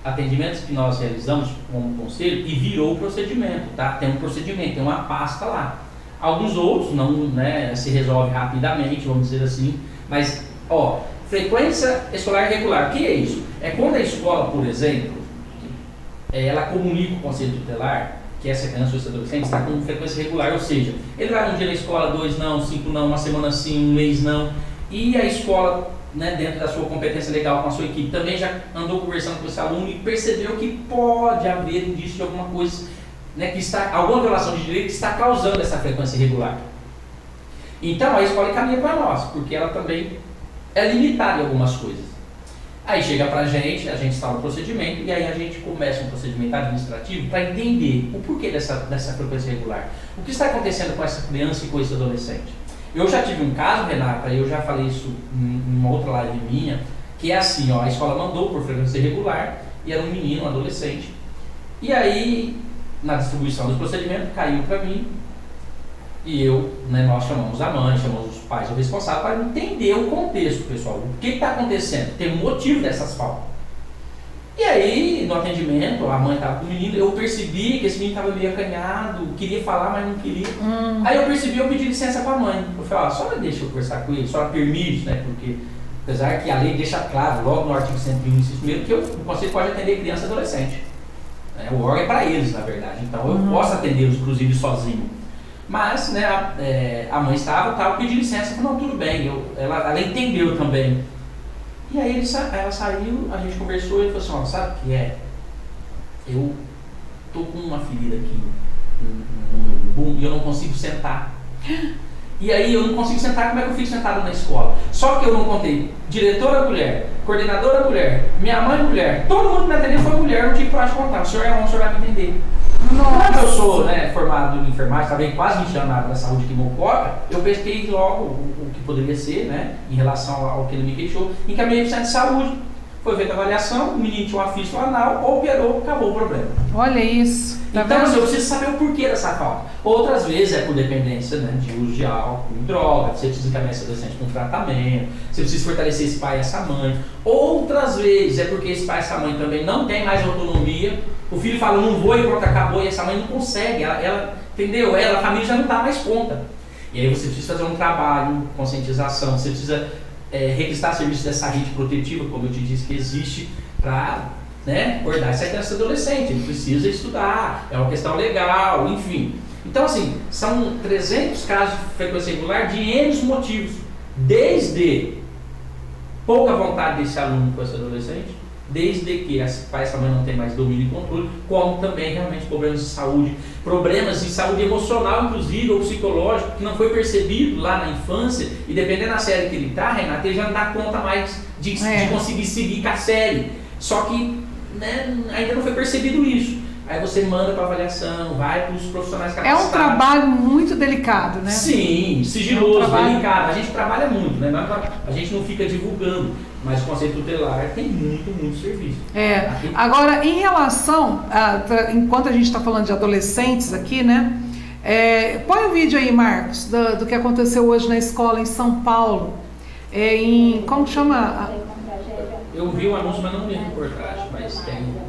atendimentos que nós realizamos como conselho e virou procedimento, tá? Tem um procedimento, tem uma pasta lá. Alguns outros não, né, se resolve rapidamente, vamos dizer assim. Mas, frequência escolar irregular, o que é isso? É quando a escola, por exemplo, ela comunica o Conselho Tutelar que essa criança ou esse adolescente está com frequência irregular, ou seja, ele vai um dia na escola, 2 não, 5 não, uma semana sim, um mês não, e a escola, né, dentro da sua competência legal com a sua equipe, também já andou conversando com esse aluno e percebeu que pode haver indício de alguma coisa, né, alguma violação de direito que está causando essa frequência irregular. Então a escola encaminha para nós, porque ela também é limitada em algumas coisas. Aí chega pra gente, a gente instala o procedimento e aí a gente começa um procedimento administrativo para entender o porquê dessa frequência irregular. O que está acontecendo com essa criança e com esse adolescente? Eu já tive um caso, Renata, eu já falei isso em uma outra live minha, que é assim, a escola mandou por frequência irregular e era um menino, um adolescente. E aí, na distribuição do procedimento, caiu para mim E nós chamamos a mãe, chamamos os pais, o responsável, para entender o contexto, pessoal. O que está acontecendo? Tem um motivo dessas faltas. E aí, no atendimento, a mãe estava com o menino, eu percebi que esse menino estava meio acanhado, queria falar, mas não queria. Aí eu pedi licença para a mãe. Eu falei, a senhora deixa eu conversar com ele, a senhora permite, né? Porque, apesar que a lei deixa claro, logo no artigo 101, inciso 1º, que o conselho pode atender criança e adolescente. O órgão é para eles, na verdade. Então, eu posso atendê-los, inclusive, sozinho. Mas, né, a mãe estava, eu pedi licença, falei, não, tudo bem, ela entendeu também. E aí ela saiu, a gente conversou e ele falou assim, sabe o que é? Eu tô com uma ferida aqui no meu bumbum e eu não consigo sentar. E aí eu não consigo sentar, como é que eu fico sentado na escola? Só que eu não contei diretora mulher, coordenadora mulher, minha mãe mulher, todo mundo que me atendeu foi mulher, não tive coragem de contar. O senhor é homem, o senhor vai me entender. Como eu sou, né, formado em enfermagem, estava quase 20 anos na área da saúde aqui em Mococa, eu pesquei logo o que poderia ser, né, em relação ao que ele me queixou, encaminhei para o centro de saúde. Foi feita a avaliação, o menino tinha uma fístula anal, operou, acabou o problema.
Olha isso. Tá
então,
vendo?
eu preciso saber o porquê dessa falta. Outras vezes é por dependência, né, de uso de álcool e droga, você precisa encaminhar esse adolescente com tratamento, você precisa fortalecer esse pai e essa mãe. Outras vezes é porque esse pai e essa mãe também não tem mais autonomia, o filho fala, não vou e pronto, acabou, e essa mãe não consegue, ela entendeu? A família já não dá mais conta. E aí você precisa fazer um trabalho, conscientização, você precisa requisitar serviço dessa rede protetiva, como eu te disse que existe, para, né, abordar essa criança e adolescente. Ele precisa estudar, é uma questão legal, enfim. Então, assim, são 300 casos de frequência regular de N motivos, desde pouca vontade desse aluno com esse adolescente, desde que esse pai e essa mãe não tem mais domínio e controle, como também realmente problemas de saúde emocional, inclusive, ou psicológico, que não foi percebido lá na infância, e dependendo da série que ele está, Renata, ele já não dá conta mais de conseguir seguir com a série. Só que, né, ainda não foi percebido isso. Aí você manda para avaliação, vai para os profissionais capacitados.
É um trabalho muito delicado, né?
Sim, sigiloso, delicado. A gente trabalha muito, né? A gente não fica divulgando, mas o Conselho Tutelar tem muito serviço.
Agora, em relação, enquanto a gente está falando de adolescentes aqui, né? Põe o vídeo aí, Marcos, do que aconteceu hoje na escola em São Paulo. Como chama?
Eu vi o anúncio, mas não vi a reportagem, mas tem...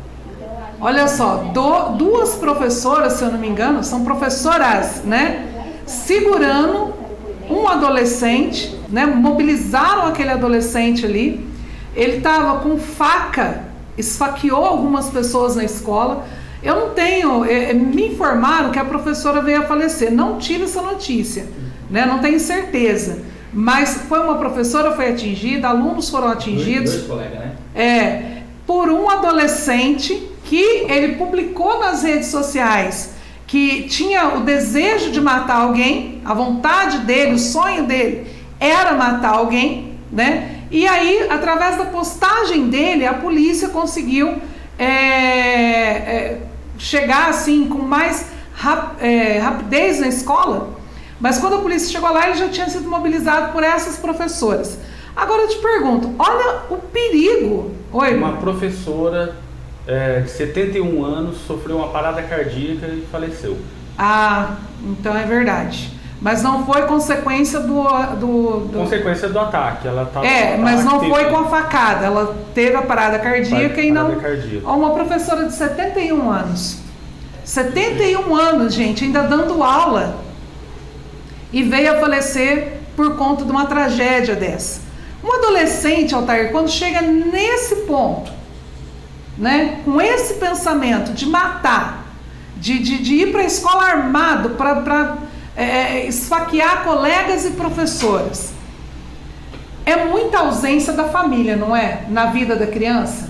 Olha só, duas professoras, se eu não me engano, são professoras, né? Segurando um adolescente, né? Mobilizaram aquele adolescente ali. Ele estava com faca, esfaqueou algumas pessoas na escola. Eu não tenho, me informaram que a professora veio a falecer. Não tive essa notícia, né? Não tenho certeza. Mas foi uma professora, foi atingida, alunos foram atingidos.
Dois colegas, né?
Por um adolescente que ele publicou nas redes sociais que tinha o desejo de matar alguém, a vontade dele, o sonho dele era matar alguém, né? E aí, através da postagem dele, a polícia conseguiu chegar assim com mais rapidez na escola. Mas quando a polícia chegou lá, ele já tinha sido mobilizado por essas professoras. Agora eu te pergunto, olha o perigo. Oi,
uma professora de 71 anos sofreu uma parada cardíaca e faleceu.
Então é verdade. Mas não foi consequência do...
Consequência do ataque. Ela tava
mas não foi com a facada. Ela teve a parada cardíaca e não...
Cardíaca.
Uma professora de 71 anos. 71 anos, gente, ainda dando aula. E veio a falecer por conta de uma tragédia dessa. Um adolescente, Altair, quando chega nesse ponto, né, com esse pensamento de matar, de ir para a escola armado, para esfaquear colegas e professoras, é muita ausência da família, não é? Na vida da criança?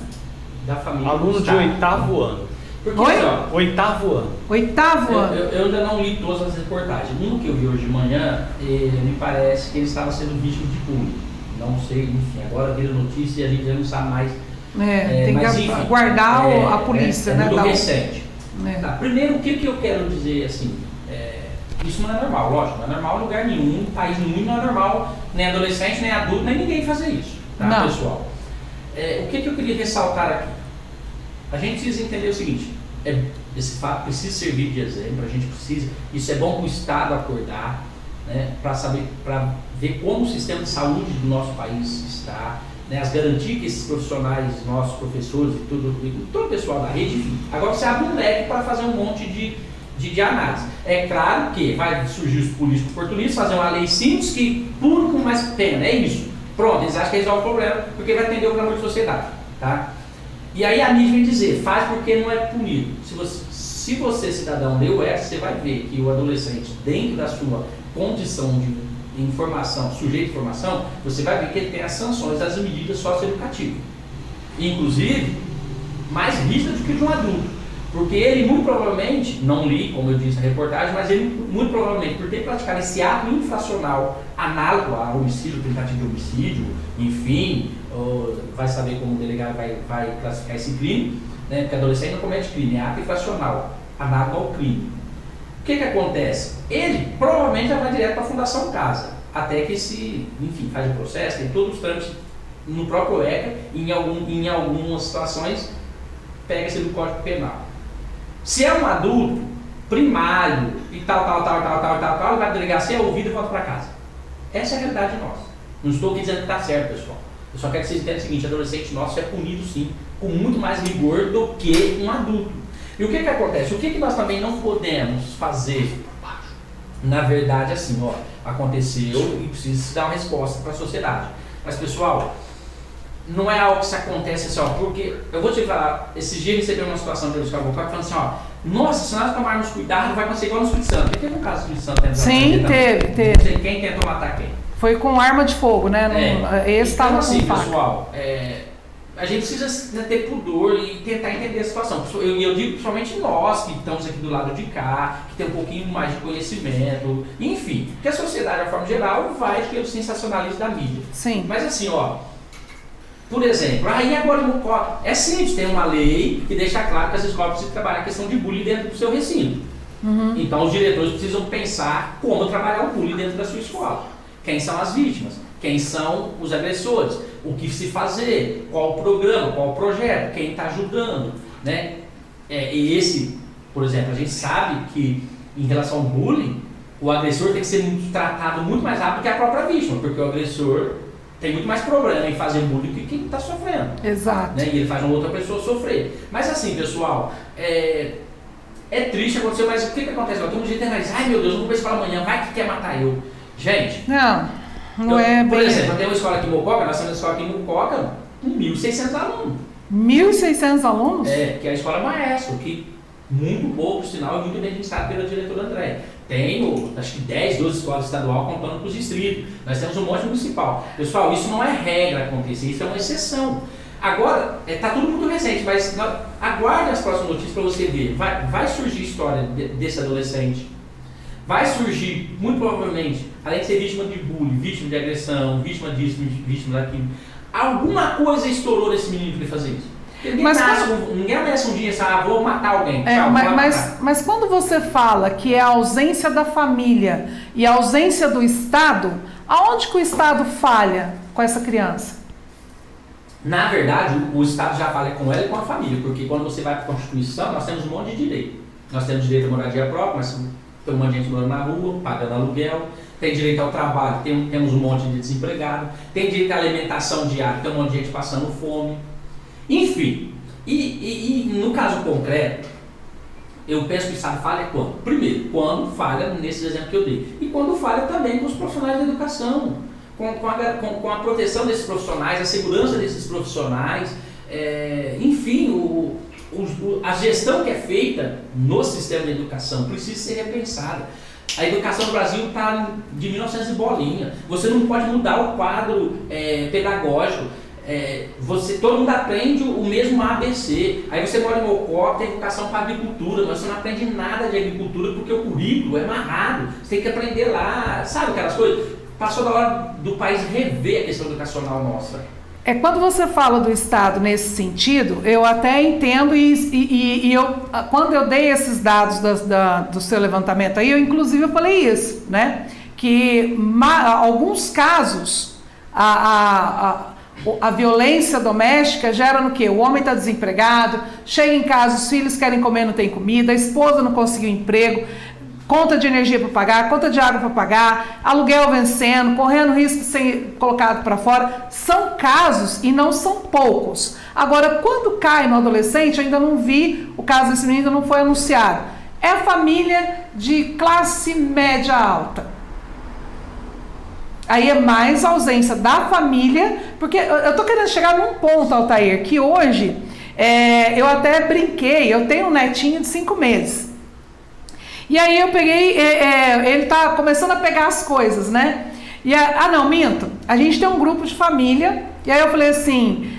Da família.
Aluno de 8º ano.
Porque,
Oi?
8º ano.
8º ano.
Eu ainda não li todas as reportagens. Um que eu vi hoje de manhã, me parece que ele estava sendo vítima de bullying. Não sei, enfim, agora veio notícia e a gente já não sabe mais.
Tem
mas,
que
enfim,
aguardar a polícia, né?
Muito recente.
Tá.
Primeiro, o que eu quero dizer assim? Isso não é normal, lógico, não é normal em lugar nenhum, país nenhum, não é normal, nem adolescente, nem adulto, nem ninguém fazer isso, tá,
não.
Pessoal? O que eu queria ressaltar aqui? A gente precisa entender o seguinte, Esse fato precisa servir de exemplo, a gente precisa, isso é bom para o Estado acordar, né, para ver como o sistema de saúde do nosso país está, né, as garantias que esses profissionais, nossos professores e todo o pessoal da rede, enfim. Agora você abre um leque para fazer um monte de análise. É claro que vai surgir os políticos oportunistas, fazer uma lei simples que pune com mais pena, é isso. Pronto, eles acham que resolve o problema, porque vai atender o clamor de sociedade, tá? E aí a mídia vem dizer, faz porque não é punido. Se você cidadão, leu essa, você vai ver que o adolescente, dentro da sua condição de informação, sujeito de informação, você vai ver que ele tem as sanções das medidas socioeducativas. Inclusive, mais rígidas do que de um adulto. Porque ele muito provavelmente, não li, como eu disse na reportagem, mas ele muito provavelmente, por ter praticado esse ato infracional análogo a homicídio, tentativa de homicídio, enfim, vai saber como o delegado vai classificar esse crime, né? Porque adolescente não comete crime, é ato infracional, análogo ao crime. O que acontece? Ele provavelmente já vai direto para a Fundação Casa, até que enfim, faz o processo, tem todos os trâmites no próprio ECA, em algumas situações pega-se do Código Penal. Se é um adulto primário e tal, ele vai delegacia, é ouvido e volta para casa. Essa é a realidade nossa. Não estou aqui dizendo que está certo, pessoal. Eu só quero que vocês entendam o seguinte, adolescente nosso é punido sim, com muito mais rigor do que um adulto. E o que acontece? O que nós também não podemos fazer? Na verdade, assim, ó, aconteceu e precisa se dar uma resposta para a sociedade. Mas, pessoal, não é algo que se acontece assim, ó, porque, eu vou te falar, esses dias eu recebi uma situação de Oscar Bocac falando assim, ó, nossa, se nós tomarmos cuidado, vai acontecer igual no Espírito Santo. Teve um caso do Espírito Santo?
Sim, teve.
Quem tentou matar quem?
Foi com arma de fogo, né? Esse estava
então, assim,
com faca.
pessoal, a gente precisa ter pudor e tentar entender a situação. Eu digo principalmente nós que estamos aqui do lado de cá, que tem um pouquinho mais de conhecimento, enfim, que a sociedade, de forma geral, vai pelo sensacionalismo da mídia.
Sim.
Mas assim, ó, por exemplo, aí agora é simples, tem uma lei que deixa claro que as escolas precisam trabalhar a questão de bullying dentro do seu recinto. Uhum. Então os diretores precisam pensar como trabalhar o bullying dentro da sua escola. Quem são as vítimas? Quem são os agressores? O que se fazer? Qual o programa? Qual o projeto? Quem está ajudando? Né? E esse, por exemplo, a gente sabe que em relação ao bullying, o agressor tem que ser tratado muito mais rápido que a própria vítima, porque o agressor tem muito mais problema em fazer bullying do que quem está sofrendo.
Exato.
Né? E ele faz uma outra pessoa sofrer. Mas assim, pessoal, é triste acontecer, mas o que acontece? Tem um jeito de dizer, ai meu Deus, não vou ver isso para amanhã, vai que quer matar eu. Gente,
não é bem...
Por exemplo, eu tenho uma escola aqui em Mococa, nós temos uma escola aqui em Mococa com 1.600 alunos.
1.600 alunos?
Que é a escola Maestro, que muito boa, por sinal, e muito bem administrada pela diretora André. Tenho, acho que 10, 12 escolas estaduais contando com os distritos. Nós temos um monte municipal. Pessoal, isso não é regra acontecer, isso é uma exceção. Agora, está tudo muito recente, mas aguarde as próximas notícias para você ver. Vai surgir história desse adolescente. Vai surgir, muito provavelmente, além de ser vítima de bullying, vítima de agressão, vítima disso, vítima daquilo, alguma coisa estourou nesse menino para ele fazer isso. Ninguém ameaça um dia assim, vou matar alguém.
Mas quando você fala que é a ausência da família e a ausência do Estado, aonde que o Estado falha com essa criança?
Na verdade, o Estado já falha com ela e com a família, porque quando você vai para a Constituição, nós temos um monte de direito. Nós temos direito à moradia própria, mas tem um monte de gente morando na rua, pagando aluguel, tem direito ao trabalho, temos um monte de desempregado, tem direito à alimentação diária, tem um monte de gente passando fome. Enfim, e no caso concreto, eu penso que o Estado falha quando? Primeiro, quando falha nesses exemplos que eu dei. E quando falha também com os profissionais da educação, com a proteção desses profissionais, a segurança desses profissionais, enfim, a gestão que é feita no sistema de educação precisa ser repensada. A educação no Brasil está de 1900 e bolinha. Você não pode mudar o quadro pedagógico. Todo mundo aprende o mesmo ABC. Aí você mora em Mocó, tem educação para agricultura, mas você não aprende nada de agricultura porque o currículo é amarrado. Você tem que aprender lá, sabe aquelas coisas? Passou da hora do país rever a questão educacional nossa.
Quando você fala do Estado nesse sentido, eu até entendo e quando eu dei esses dados do seu levantamento aí, eu falei isso, né? Que alguns casos, A violência doméstica gera no quê? O homem está desempregado, chega em casa, os filhos querem comer, não tem comida, a esposa não conseguiu emprego, conta de energia para pagar, conta de água para pagar, aluguel vencendo, correndo risco de ser colocado para fora. São casos e não são poucos. Agora, quando cai no adolescente, eu ainda não vi, o caso desse menino ainda não foi anunciado. É a família de classe média alta. Aí é mais a ausência da família, porque eu estou querendo chegar num ponto, Altair, que hoje, eu até brinquei, eu tenho um netinho de 5 meses. E aí eu peguei, ele tá começando a pegar as coisas, né? Não, minto, a gente tem um grupo de família, e aí eu falei assim,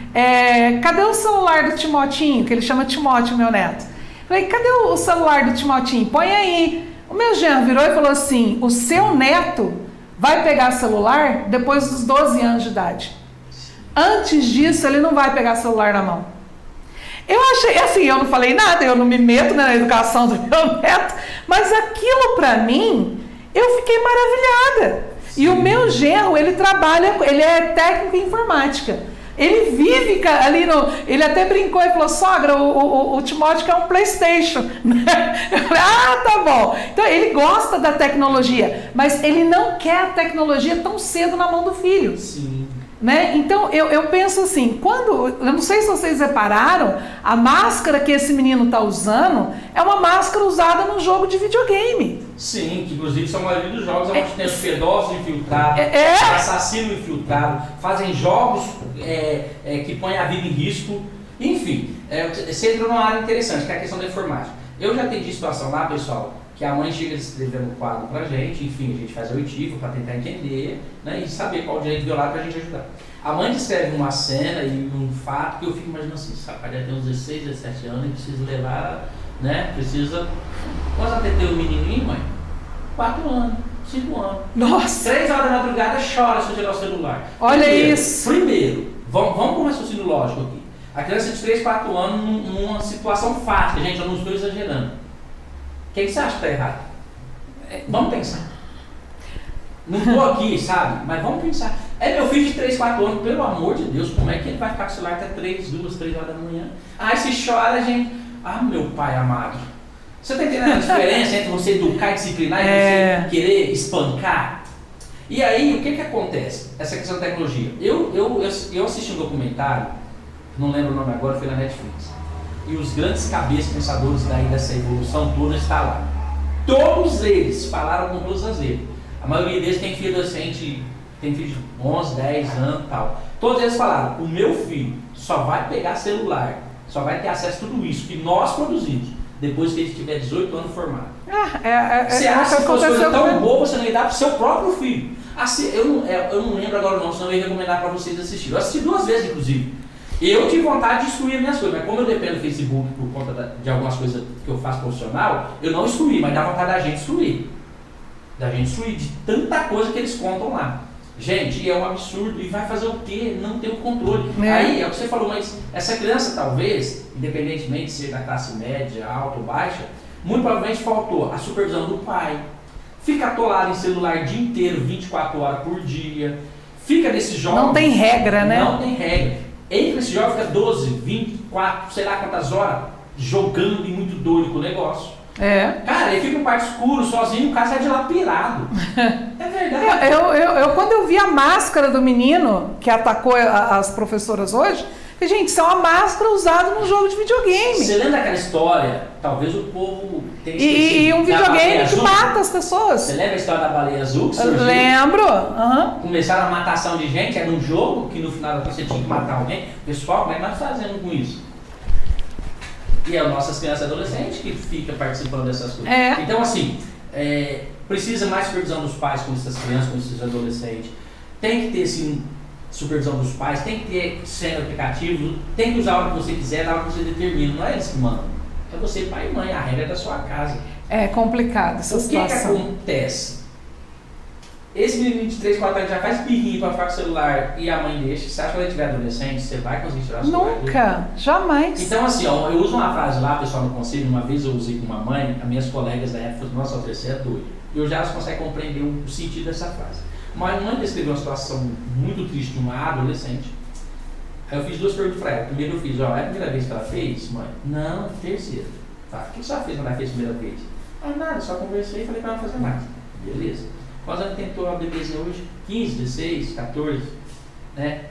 cadê o celular do Timotinho, que ele chama Timóteo, meu neto? Falei, cadê o celular do Timotinho? Põe aí. O meu genro virou e falou assim, o seu neto vai pegar celular depois dos 12 anos de idade. Antes disso, ele não vai pegar celular na mão. Eu achei, assim, eu não falei nada, eu não me meto, né, na educação do meu neto, mas aquilo pra mim, eu fiquei maravilhada. Sim. E o meu genro, ele trabalha, ele é técnico em informática. Ele vive ali ele até brincou e falou, sogra, o Timóteo quer um PlayStation. Eu falei, tá bom. Então ele gosta da tecnologia, mas ele não quer a tecnologia tão cedo na mão do filho.
Sim.
Né? Então eu penso assim, eu não sei se vocês repararam, a máscara que esse menino está usando é uma máscara usada num jogo de videogame.
Sim, que inclusive são a maioria dos jogos onde tem os pedófilos infiltrados, assassino infiltrado, fazem jogos que põem a vida em risco. Enfim, você entrou numa área interessante, que é a questão da informática. Eu já atendi situação lá, pessoal, que a mãe chega escrevendo um quadro pra gente, enfim, a gente faz a oitiva para tentar entender, né, e saber qual o direito violado pra gente ajudar. A mãe descreve uma cena e um fato que eu fico imaginando assim, esse rapaz já tem uns 16, 17 anos e precisa levar, né, Quantos anos tem o menininho, mãe? 4 anos, 5 anos.
Nossa!
3 horas da madrugada chora se eu tirar o celular.
Olha isso!
Primeiro, vamos com um raciocínio lógico aqui. A criança de 3, 4 anos numa situação fática, gente, eu não estou exagerando. O que você acha que está errado? Vamos pensar. Não estou aqui, sabe? Mas vamos pensar. Meu filho de 3, 4 anos, pelo amor de Deus, como é que ele vai ficar com o celular até 2, 3 horas da manhã? Se chora, gente. Meu pai amado. Você está entendendo a diferença entre você educar e disciplinar e você querer espancar? E aí, o que acontece? Essa questão da tecnologia. Eu assisti um documentário, não lembro o nome agora, foi na Netflix. E os grandes cabeças pensadores dessa evolução toda estão lá. Todos eles falaram com todas as vezes. A maioria deles tem filho adolescente, tem filho de 11, 10 anos e tal. Todos eles falaram, o meu filho só vai pegar celular, só vai ter acesso a tudo isso que nós produzimos, depois que ele tiver 18 anos formado. Você acha que fosse coisa tão boa, você não ia dar para o seu próprio filho. Assim, eu não lembro agora não, senão eu ia recomendar para vocês assistirem. Eu assisti 2 vezes, inclusive. Eu tive vontade de excluir minhas coisas, mas como eu dependo do Facebook por conta de algumas coisas que eu faço profissional, eu não excluí, mas dá vontade da gente excluir. De tanta coisa que eles contam lá. Gente, é um absurdo. E vai fazer o quê? Não tem o controle. Aí, é o que você falou, mas essa criança talvez, independentemente de ser da classe média, alta ou baixa, muito provavelmente faltou a supervisão do pai. Fica atolado em celular o dia inteiro, 24 horas por dia. Fica nesses jogos.
Não tem regra, né?
Não tem regra. Entra nesse jogo, fica 12, 24, sei lá quantas horas, jogando e muito doido com o negócio. Cara, ele fica no quarto escuro, sozinho, o cara sai de lá pirado. É verdade.
Eu quando eu vi a máscara do menino que atacou as professoras hoje, gente, isso é uma máscara usada num jogo de videogame.
Você lembra daquela história? Talvez o povo tenha
esquecido. E um videogame que mata as pessoas.
Você lembra a história da baleia azul? Que
surgiu? Lembro.
Começaram a matação de gente, era um jogo que no final você tinha que matar alguém. Pessoal, como é que nós fazemos com isso? E é nossas crianças e adolescentes que ficam participando dessas coisas. Então, assim, precisa mais supervisão dos pais com essas crianças, com esses adolescentes. Tem que ter, assim, supervisão dos pais, tem que ter sendo aplicativo, tem que usar a hora que você quiser, na hora que você determina. Não é eles que mandam. É você, pai e mãe, a regra é da sua casa.
É complicado essa situação.
O que acontece? Esse menino de 3, 4 anos já faz birrinho para ficar com o celular e a mãe deixa. Você acha que quando ele tiver adolescente, você vai conseguir tirar o celular dele?
Nunca, jamais.
Então assim, eu uso uma frase lá, pessoal, no conselho, uma vez eu usei com uma mãe, as minhas colegas da época falaram, nossa, você é doido. E hoje elas conseguem compreender o sentido dessa frase. Uma mãe descreveu uma situação muito triste de uma adolescente, Aí eu fiz 2 perguntas para ela. Primeiro eu fiz, ó, é a primeira vez que ela fez, mãe? Não, terceira. Tá, o que você fez quando ela fez a primeira vez? Ah, nada, só conversei e falei para ela fazer mais. Beleza. Quantos anos tentou a bebezinha hoje? 15, 16, 14, né?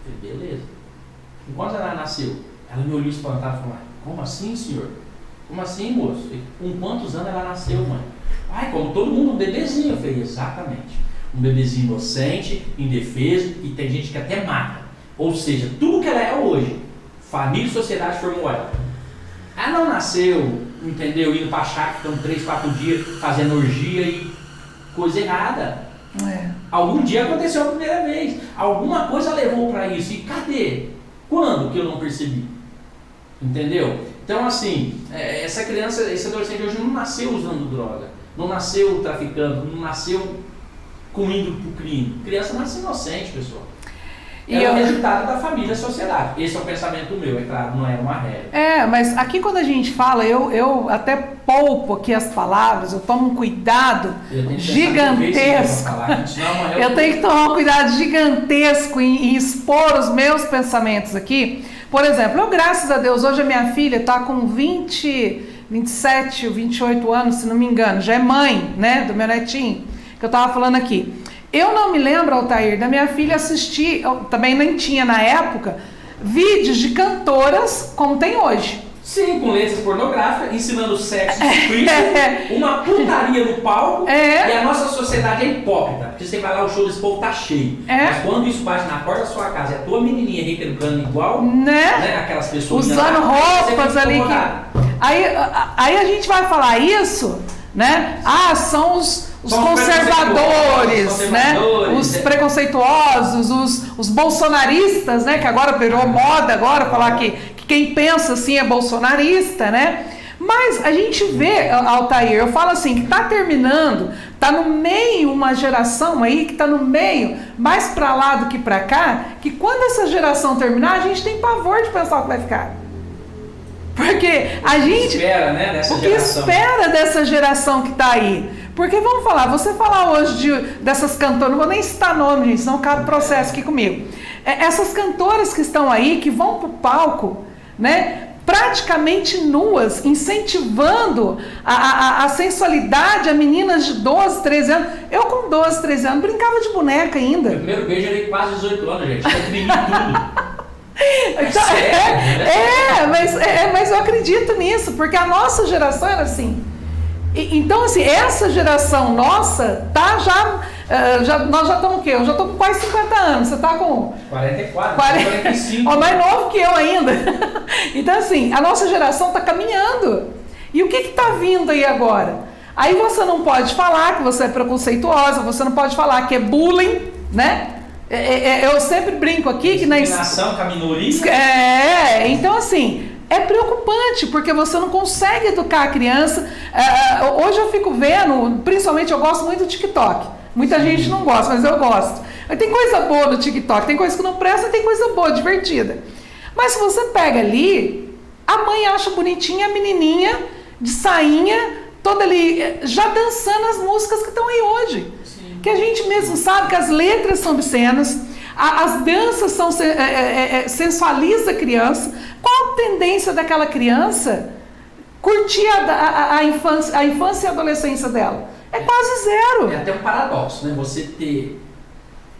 Falei, beleza. E quando ela nasceu? Ela me olhou espantada e falou, como assim, senhor? Como assim, moço? Com quantos anos ela nasceu, mãe? Ai, como todo mundo, um bebezinho. Eu falei, exatamente. Um bebezinho inocente, indefeso, e tem gente que até mata. Ou seja, tudo que ela é hoje, família e sociedade formou ela. Ela não nasceu, entendeu? Indo pra chácara, ficando 3, 4 dias, fazendo orgia e coisa errada. Algum dia aconteceu a primeira vez. Alguma coisa levou para isso. E cadê? Quando que eu não percebi? Entendeu? Então, assim, essa criança, esse adolescente hoje não nasceu usando droga, não nasceu traficando, não nasceu indo pro crime. A criança nasce inocente, pessoal. É o resultado da família e da sociedade. Esse é o pensamento meu, é claro, não é uma regra.
Mas aqui quando a gente fala, eu até poupo aqui as palavras, eu tomo um cuidado gigantesco. Eu tenho que tomar um cuidado gigantesco em expor os meus pensamentos aqui. Por exemplo, eu, graças a Deus, hoje a minha filha está com 27 ou 28 anos, se não me engano, já é mãe, né, do meu netinho, que eu estava falando aqui. Eu não me lembro, Altair, da minha filha assistir, eu também nem tinha na época, vídeos de cantoras como tem hoje.
Sim, com letras pornográficas, ensinando sexo explícito, uma putaria no palco, e a nossa sociedade é hipócrita, porque você vai lá, o show desse povo tá cheio. Mas quando isso bate na porta da sua casa, é a tua menininha requebrando igual, né, aquelas pessoas
usando roupas ali que... Aí a gente vai falar isso, né? São os conservadores, né? Os preconceituosos, os bolsonaristas, né? Que agora virou moda agora falar que quem pensa assim é bolsonarista, né? Mas a gente vê, Altair, eu falo assim, que tá terminando, tá no meio uma geração aí que tá no meio, mais para lá do que para cá, que quando essa geração terminar, a gente tem pavor de pensar o que vai ficar. Porque a gente
espera, né,
espera dessa geração que tá aí. Porque vamos falar, você falar hoje dessas cantoras, não vou nem citar nome, gente, senão cabe processo aqui comigo. Essas cantoras que estão aí, que vão pro palco, né, praticamente nuas, incentivando a sensualidade a meninas de 12, 13 anos. Eu com 12, 13 anos brincava de boneca ainda.
Meu primeiro beijo era quase 18 anos, gente. Eu tremi tudo.
Mas eu acredito nisso, porque a nossa geração era assim. Então, assim, essa geração nossa tá nós já estamos o quê? Eu já estou com quase 50 anos, você está com
45.
Mais novo que eu ainda. Então, assim, a nossa geração está caminhando. E o que está vindo aí agora? Aí você não pode falar que você é preconceituosa, você não pode falar que é bullying, né? Eu sempre brinco aqui que na
discriminação com a minoria.
Então, assim, é preocupante, porque você não consegue educar a criança. Hoje eu fico vendo, principalmente eu gosto muito do TikTok. Muita gente não gosta, mas eu gosto. Tem coisa boa no TikTok, tem coisa que não presta, tem coisa boa, divertida. Mas se você pega ali, a mãe acha bonitinha a menininha de sainha, toda ali, já dançando as músicas que estão aí hoje. Sim. Que a gente mesmo sabe que as letras são obscenas, as danças são sensualiza a criança. Qual a tendência daquela criança curtir a infância e a adolescência dela? É quase zero.
É até um paradoxo, né? Você ter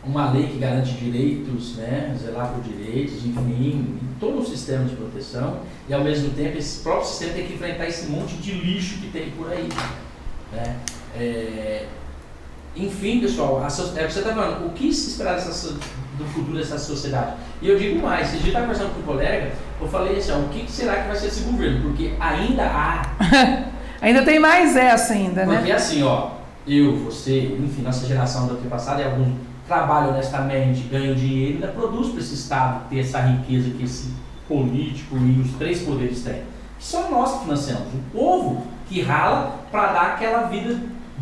uma lei que garante direitos, né? Zelar por direitos, enfim, em todo o sistema de proteção, e ao mesmo tempo esse próprio sistema tem que enfrentar esse monte de lixo que tem por aí, né? Enfim, pessoal, você está falando, o que se esperar do futuro dessa sociedade? E eu digo mais, esse dia eu estava conversando com um colega, eu falei assim, o que será que vai ser esse governo? Porque ainda há...
Ainda tem mais essa ainda, né?
Porque assim, eu, você, enfim, nossa geração do antepassado, e alguns trabalham honestamente, ganham dinheiro, ainda produz para esse Estado ter essa riqueza que esse político e os 3 poderes têm. Que só nós que financiamos, o povo que rala para dar aquela vida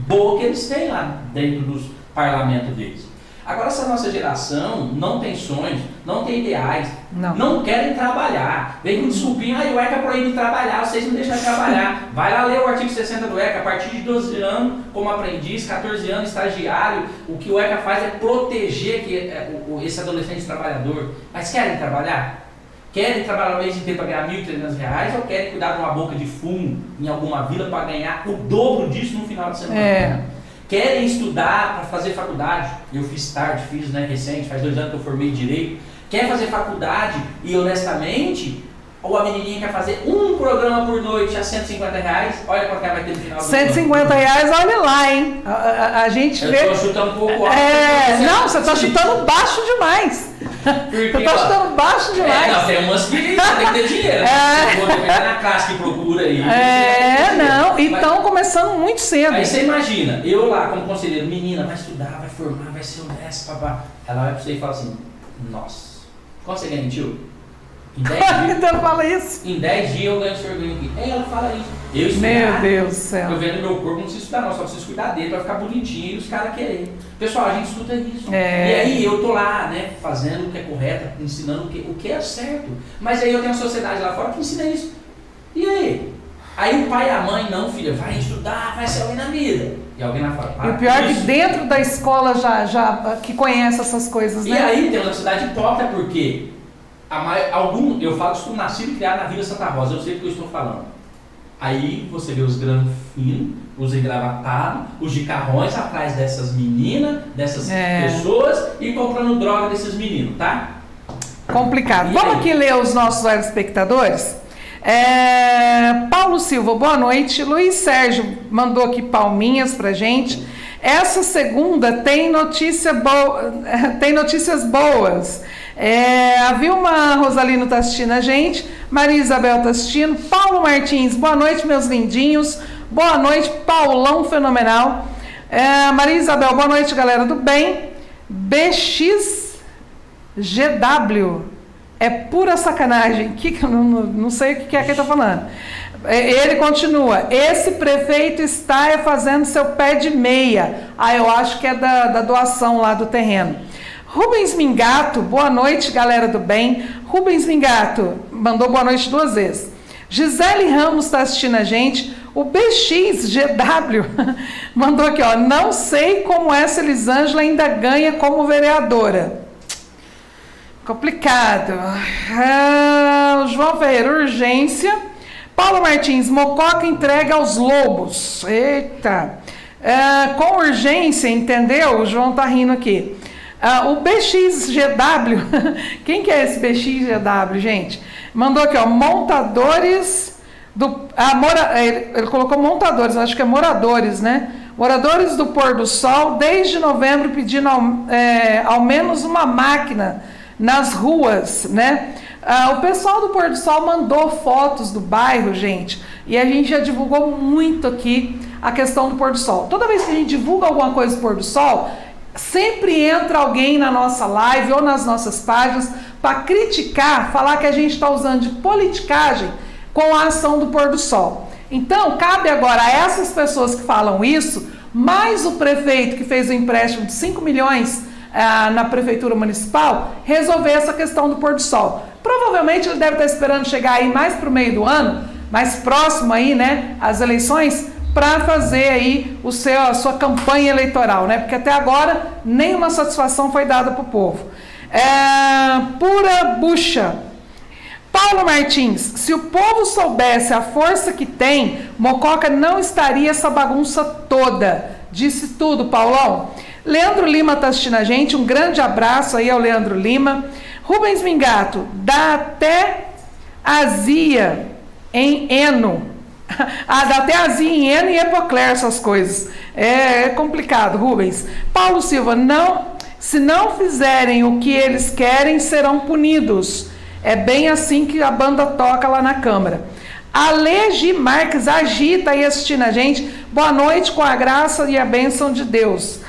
boa que eles têm lá dentro dos parlamentos deles. Agora, essa nossa geração não tem sonhos, não tem ideais,
Não.
não querem trabalhar. Vem com desculpinha, o ECA proíbe trabalhar, vocês não deixam de trabalhar. Vai lá ler o artigo 60 do ECA, a partir de 12 anos como aprendiz, 14 anos estagiário, o que o ECA faz é proteger esse adolescente trabalhador. Mas querem trabalhar? Querem trabalhar o mês inteiro para ganhar R$ 1.300 ou querem cuidar de uma boca de fumo em alguma vila para ganhar o dobro disso no final de semana? Querem estudar para fazer faculdade? Eu fiz tarde, recente, faz 2 anos que eu formei Direito. Quer fazer faculdade e honestamente, ou a menininha quer fazer um programa por noite a R$150, olha quanto ela vai ter no final do
R$150, olha lá, hein? A gente vê...
Eu estou chutando um pouco alto.
Não, você está chutando baixo demais.
Porque,
você está chutando baixo demais.
Não, tem umas que tem que ter dinheiro. Vou depender na classe que procura aí.
E estão começando muito cedo.
Aí você imagina, eu lá como conselheiro, menina, vai estudar, vai formar, vai ser honesta, papá. Ela vai para você e fala assim, nossa, quanto você ganha, tio? Em 10 dias.
Então fala isso.
Em 10 dias eu ganho o seu ganho aqui. Ela fala isso. Eu estudar,
meu Deus do céu.
Eu vendo meu corpo, não preciso estudar não, só preciso cuidar dele para ficar bonitinho e os caras querem. Pessoal, a gente estuda isso. E aí eu tô lá, fazendo o que é correto, ensinando o que é certo. Mas aí eu tenho a sociedade lá fora que ensina isso. E aí? Aí o pai e a mãe, não, filha, vai estudar, vai ser alguém na vida. E alguém lá fora,
e o pior é que dentro da escola já que conhece essas coisas,
né? E aí tem uma sociedade hipócrita porque eu falo que estou nascido e criado na Vila Santa Rosa, eu sei do que eu estou falando. Aí você vê os granfinos, os engravatados, os de carrões atrás dessas meninas, dessas pessoas e comprando droga desses meninos, tá?
Complicado.
E
vamos
aí?
Aqui ler os nossos espectadores. Paulo Silva, boa noite. Luiz Sérgio mandou aqui palminhas pra gente. Essa segunda tem notícias boas. A Vilma Rosalino está assistindo a gente, Maria Isabel está assistindo, Paulo Martins, boa noite, meus lindinhos, boa noite, Paulão fenomenal, Maria Isabel, boa noite, galera do bem. BXGW, é pura sacanagem, que eu não sei o que é que ele está falando. Ele continua, esse prefeito está fazendo seu pé de meia. Eu acho que é da doação lá do terreno. Rubens Mingato, boa noite, galera do bem. Rubens Mingato mandou boa noite 2 vezes. Gisele Ramos está assistindo a gente. O BXGW mandou aqui, não sei como essa Elisângela ainda ganha como vereadora. Complicado. O João Ferreira, urgência. Paulo Martins, Mococa entrega aos lobos. Eita. Com urgência, entendeu? O João tá rindo aqui. O BXGW, quem que é esse BXGW, gente? Mandou aqui, montadores ele colocou montadores, acho que é moradores, né? Moradores do Pôr do Sol, desde novembro, pedindo ao menos uma máquina nas ruas, né? O pessoal do Pôr do Sol mandou fotos do bairro, gente, e a gente já divulgou muito aqui a questão do Pôr do Sol. Toda vez que a gente divulga alguma coisa do Pôr do Sol, sempre entra alguém na nossa live ou nas nossas páginas para criticar, falar que a gente está usando de politicagem com a ação do Pôr do Sol. Então, cabe agora a essas pessoas que falam isso, mais o prefeito que fez o empréstimo de 5 milhões na Prefeitura Municipal, resolver essa questão do Pôr do Sol. Provavelmente ele deve estar esperando chegar aí mais para o meio do ano, mais próximo aí, né, às eleições, para fazer aí a sua campanha eleitoral, né? Porque até agora nenhuma satisfação foi dada para o povo. Pura bucha. Paulo Martins, se o povo soubesse a força que tem, Mococa não estaria essa bagunça toda. Disse tudo, Paulão. Leandro Lima está assistindo a gente, um grande abraço aí ao Leandro Lima. Rubens Mingato, dá até azia em Eno. Dá até azia em Eno e Epocler, essas coisas. É complicado, Rubens. Paulo Silva, se não fizerem o que eles querem, serão punidos. É bem assim que a banda toca lá na Câmara. Alegi Marques agita aí assistindo a gente. Boa noite, com a graça e a bênção de Deus.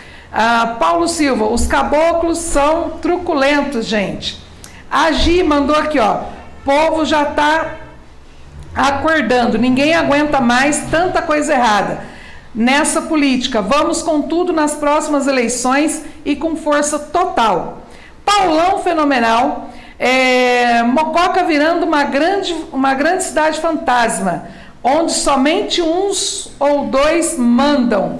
Paulo Silva, os caboclos são truculentos, gente. A Gi mandou aqui, o povo já está acordando, ninguém aguenta mais tanta coisa errada. nessa política. Vamos com tudo nas próximas eleições e com força total. Paulão fenomenal. Mococa virando uma grande cidade fantasma, onde somente uns ou dois mandam.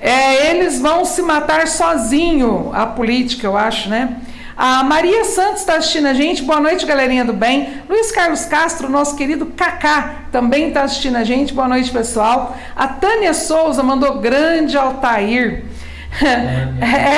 Eles vão se matar sozinho, a política, eu acho, né? A Maria Santos está assistindo a gente. Boa noite, galerinha do bem. Luiz Carlos Castro, nosso querido Cacá, também está assistindo a gente. Boa noite, pessoal. A Tânia Souza mandou grande Altair.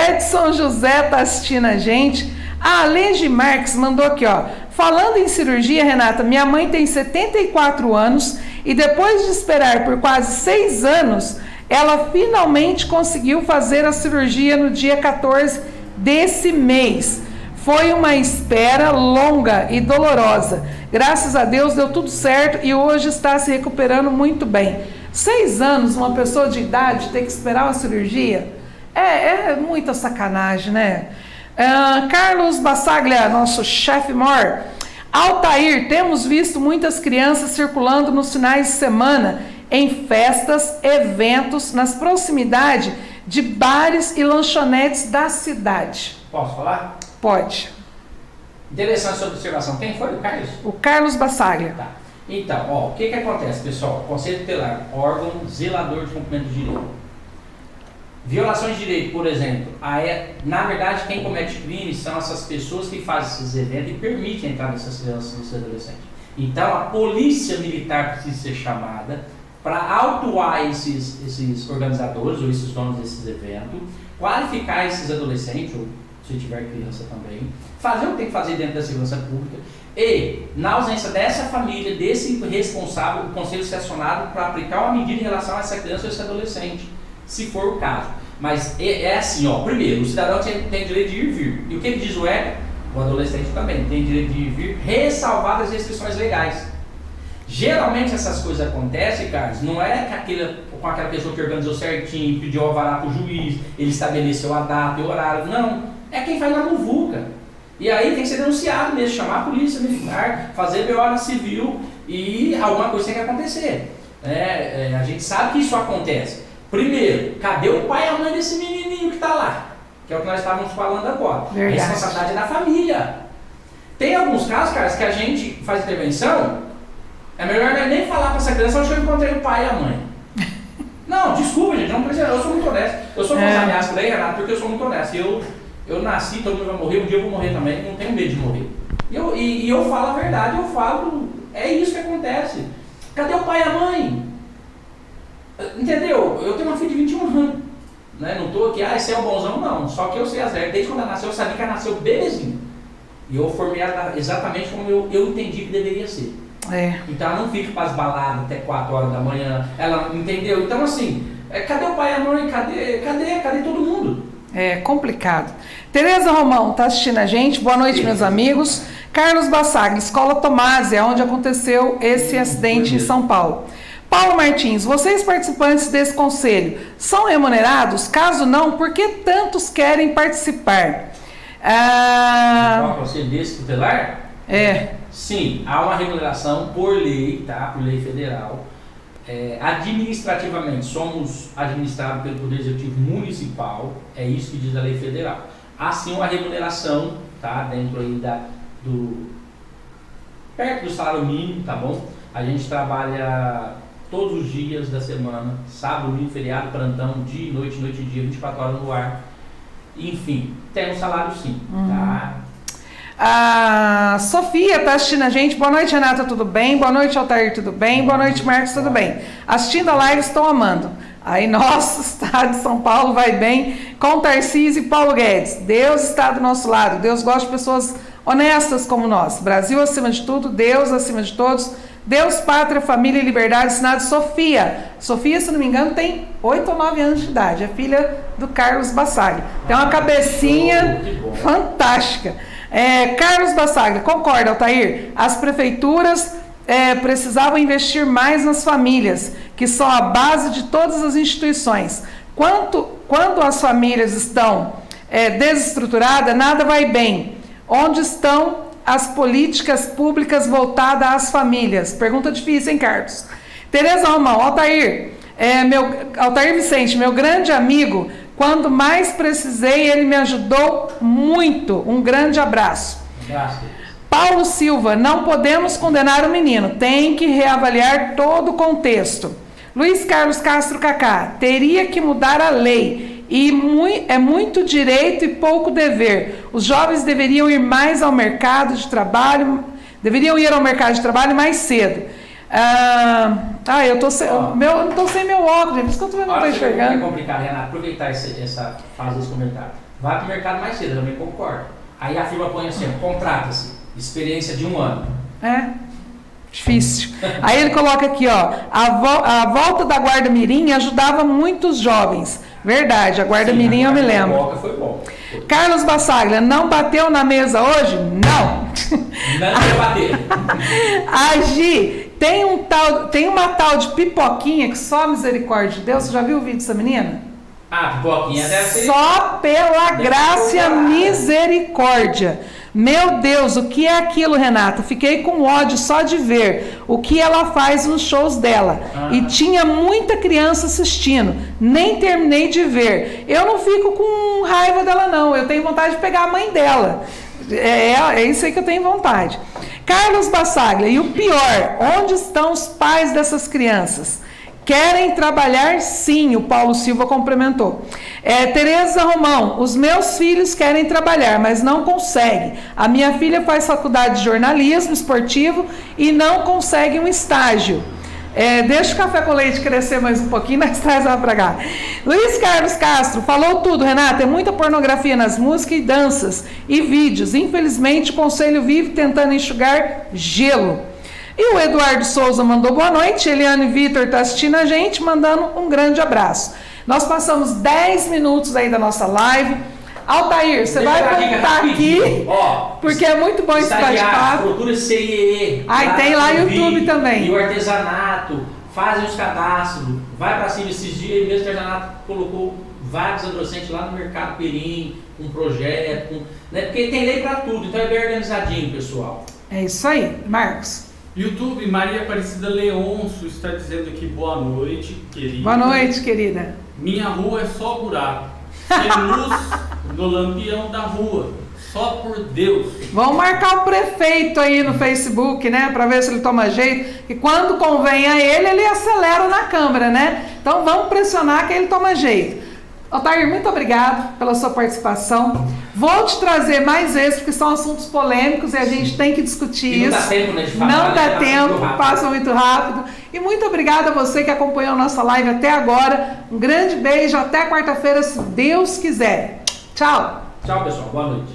Edson José está assistindo a gente. A Alege Marques mandou aqui, ó. Falando em cirurgia, Renata, minha mãe tem 74 anos e depois de esperar por quase 6 anos, ela finalmente conseguiu fazer a cirurgia no dia 14 desse mês. Foi uma espera longa e dolorosa. Graças a Deus deu tudo certo e hoje está se recuperando muito bem. 6 anos, uma pessoa de idade ter que esperar uma cirurgia? É muita sacanagem, né? Carlos Bassaglia, nosso chefe mor. Altair, temos visto muitas crianças circulando nos finais de semana em festas, eventos, nas proximidades de bares e lanchonetes da cidade.
Posso falar?
Pode.
Interessante essa observação. Quem foi o Carlos?
O Carlos Bassaglia.
Tá. Então, o que acontece, pessoal? Conselho Tutelar, órgão zelador de cumprimento de direito. Violações de direito, por exemplo, na verdade quem comete crimes são essas pessoas que fazem esses eventos e permitem a entrada dessas crianças e desses adolescentes. Então a polícia militar precisa ser chamada para autuar esses organizadores ou esses donos desses eventos, qualificar esses adolescentes, ou se tiver criança também, fazer o que tem que fazer dentro da segurança pública e, na ausência dessa família, desse responsável, o conselho ser acionado para aplicar uma medida em relação a essa criança ou esse adolescente, se for o caso. Mas é assim, primeiro, o cidadão tem direito de ir e vir. E o que ele diz o ECA? O adolescente também tem direito de ir e vir, ressalvadas as restrições legais. Geralmente essas coisas acontecem, Carlos, não é com aquela pessoa que organizou certinho, pediu alvará para o juiz, ele estabeleceu a data e o horário. Não, é quem faz na muvuca. E aí tem que ser denunciado mesmo, chamar a polícia militar, fazer BO na civil e alguma coisa tem que acontecer. A gente sabe que isso acontece. Primeiro, cadê o pai e a mãe desse menininho que está lá? Que é o que nós estávamos falando agora.
Verdade.
A responsabilidade é da família. Tem alguns casos, Carlos, que a gente faz intervenção, é melhor nem falar para essa criança onde eu encontrei o pai e a mãe. Não, desculpa, gente, não precisa, eu sou muito honesto. Eu sou ameaçado por aí, Renato, porque eu sou muito honesto. Eu nasci, todo mundo vai morrer, um dia eu vou morrer também, não tenho medo de morrer. E eu falo a verdade, é isso que acontece. Cadê o pai e a mãe? Entendeu? Eu tenho uma filha de 21 anos, né? Não estou aqui, esse é o bonzão, não. Só que eu sei as regras. Desde quando ela nasceu, eu sabia que ela nasceu bebezinho. E eu formei ela exatamente como eu entendi que deveria ser. Então ela não fica para as baladas até 4 horas da manhã. Ela entendeu? Então assim, cadê o pai e a mãe? Cadê todo mundo?
É complicado. Tereza Romão está assistindo a gente. Boa noite, meus amigos. Carlos Bassaglia, Escola Tomásia, onde aconteceu esse acidente em São Paulo. Paulo Martins, vocês participantes desse conselho são remunerados? Caso não, por que tantos querem participar?
Qual conselho desse tutelar? Sim, há uma remuneração por lei, tá? Por lei federal. Administrativamente, somos administrados pelo Poder Executivo Municipal, é isso que diz a lei federal. Há sim uma remuneração, tá? Dentro aí perto do salário mínimo, tá bom? A gente trabalha todos os dias da semana, sábado, domingo, feriado, plantão, dia e noite e dia, 24 horas no ar. Enfim, tem um salário sim, tá?
A Sofia está assistindo a gente. Boa noite, Renata, tudo bem? Boa noite, Altair, tudo bem? Boa noite, Marcos, tudo bem? Assistindo a live, estou amando. Aí, nosso estado de São Paulo vai bem com Tarcísio e Paulo Guedes. Deus está do nosso lado. Deus gosta de pessoas honestas como nós. Brasil acima de tudo, Deus acima de todos. Deus, pátria, família e liberdade, assinado Sofia. Sofia, se não me engano, tem 8 ou 9 anos de idade. É filha do Carlos Bassaglia. Tem uma cabecinha fantástica. Carlos Bassaglia, concorda, Altair? As prefeituras precisavam investir mais nas famílias, que são a base de todas as instituições. Quando as famílias estão desestruturadas, nada vai bem. Onde estão as políticas públicas voltadas às famílias? Pergunta difícil, hein, Carlos? Tereza Romão, Altair, Altair Vicente, meu grande amigo, quando mais precisei, ele me ajudou muito. Um grande abraço. Paulo Silva, não podemos condenar o menino, tem que reavaliar todo o contexto. Luiz Carlos Castro Cacá, teria que mudar a lei, é muito direito e pouco dever. Os jovens deveriam ir mais ao mercado de trabalho, mais cedo. Eu tô sem, não estou sem meu óculos, por isso que eu não estou enxergando.
É complicado, Renato, aproveitar essa fase desse comentário. Vai para o mercado mais cedo, eu também concordo. Aí a firma põe assim, contrata-se, experiência de 1 ano.
Difícil. Aí ele coloca aqui, a volta da Guarda Mirim ajudava muitos jovens. Verdade, a Guarda Mirim eu me lembro.
Foi bom.
Carlos Bassaglia, não bateu na mesa hoje? Não.
Não vai bater.
A Gi, tem uma tal de pipoquinha que só misericórdia de Deus. Você já viu o vídeo dessa menina?
Pipoquinha deve ser.
Só pela graça e a misericórdia. Meu Deus, o que é aquilo, Renata? Fiquei com ódio só de ver o que ela faz nos shows dela. E tinha muita criança assistindo. Nem terminei de ver. Eu não fico com raiva dela, não. Eu tenho vontade de pegar a mãe dela. É isso aí que eu tenho vontade. Carlos Bassaglia, e o pior, onde estão os pais dessas crianças? Querem trabalhar sim, o Paulo Silva complementou. Tereza Romão, os meus filhos querem trabalhar, mas não conseguem. A minha filha faz faculdade de jornalismo esportivo e não consegue um estágio. Deixa o café com leite crescer mais um pouquinho, nós traz ela pra cá. Luiz Carlos Castro, falou tudo, Renata. É muita pornografia nas músicas e danças e vídeos. Infelizmente, o Conselho vive tentando enxugar gelo. E o Eduardo Souza mandou boa noite. Eliane Vitor está assistindo a gente, mandando um grande abraço. Nós passamos 10 minutos aí da nossa live. Altair, você vai voltar aqui, porque é muito bom esse bate-papo.
Procura CIE.
Tem lá no YouTube também.
E o artesanato, fazem os cadastros, vai para cima esses dias, mesmo que o artesanato colocou vários adolescentes lá no Mercado Perim, um projeto, né? Porque tem lei para tudo, então é bem organizadinho, pessoal.
É isso aí, Marcos.
YouTube, Maria Aparecida Leonço está dizendo aqui, boa noite, querida.
Boa noite, querida.
Minha rua é só buraco. Tem luz no lampião da rua. Só por Deus.
Vamos marcar o prefeito aí no Facebook, né? Para ver se ele toma jeito. E quando convém a ele acelera na câmera, né? Então vamos pressionar que ele toma jeito. Altair, muito obrigado pela sua participação. Vou te trazer mais vezes, porque são assuntos polêmicos e a gente tem que discutir isso.
Não dá tempo, né, de falar,
não dá tempo, passa muito rápido. E muito obrigada a você que acompanhou a nossa live até agora. Um grande beijo, até quarta-feira, se Deus quiser. Tchau.
Tchau, pessoal. Boa noite.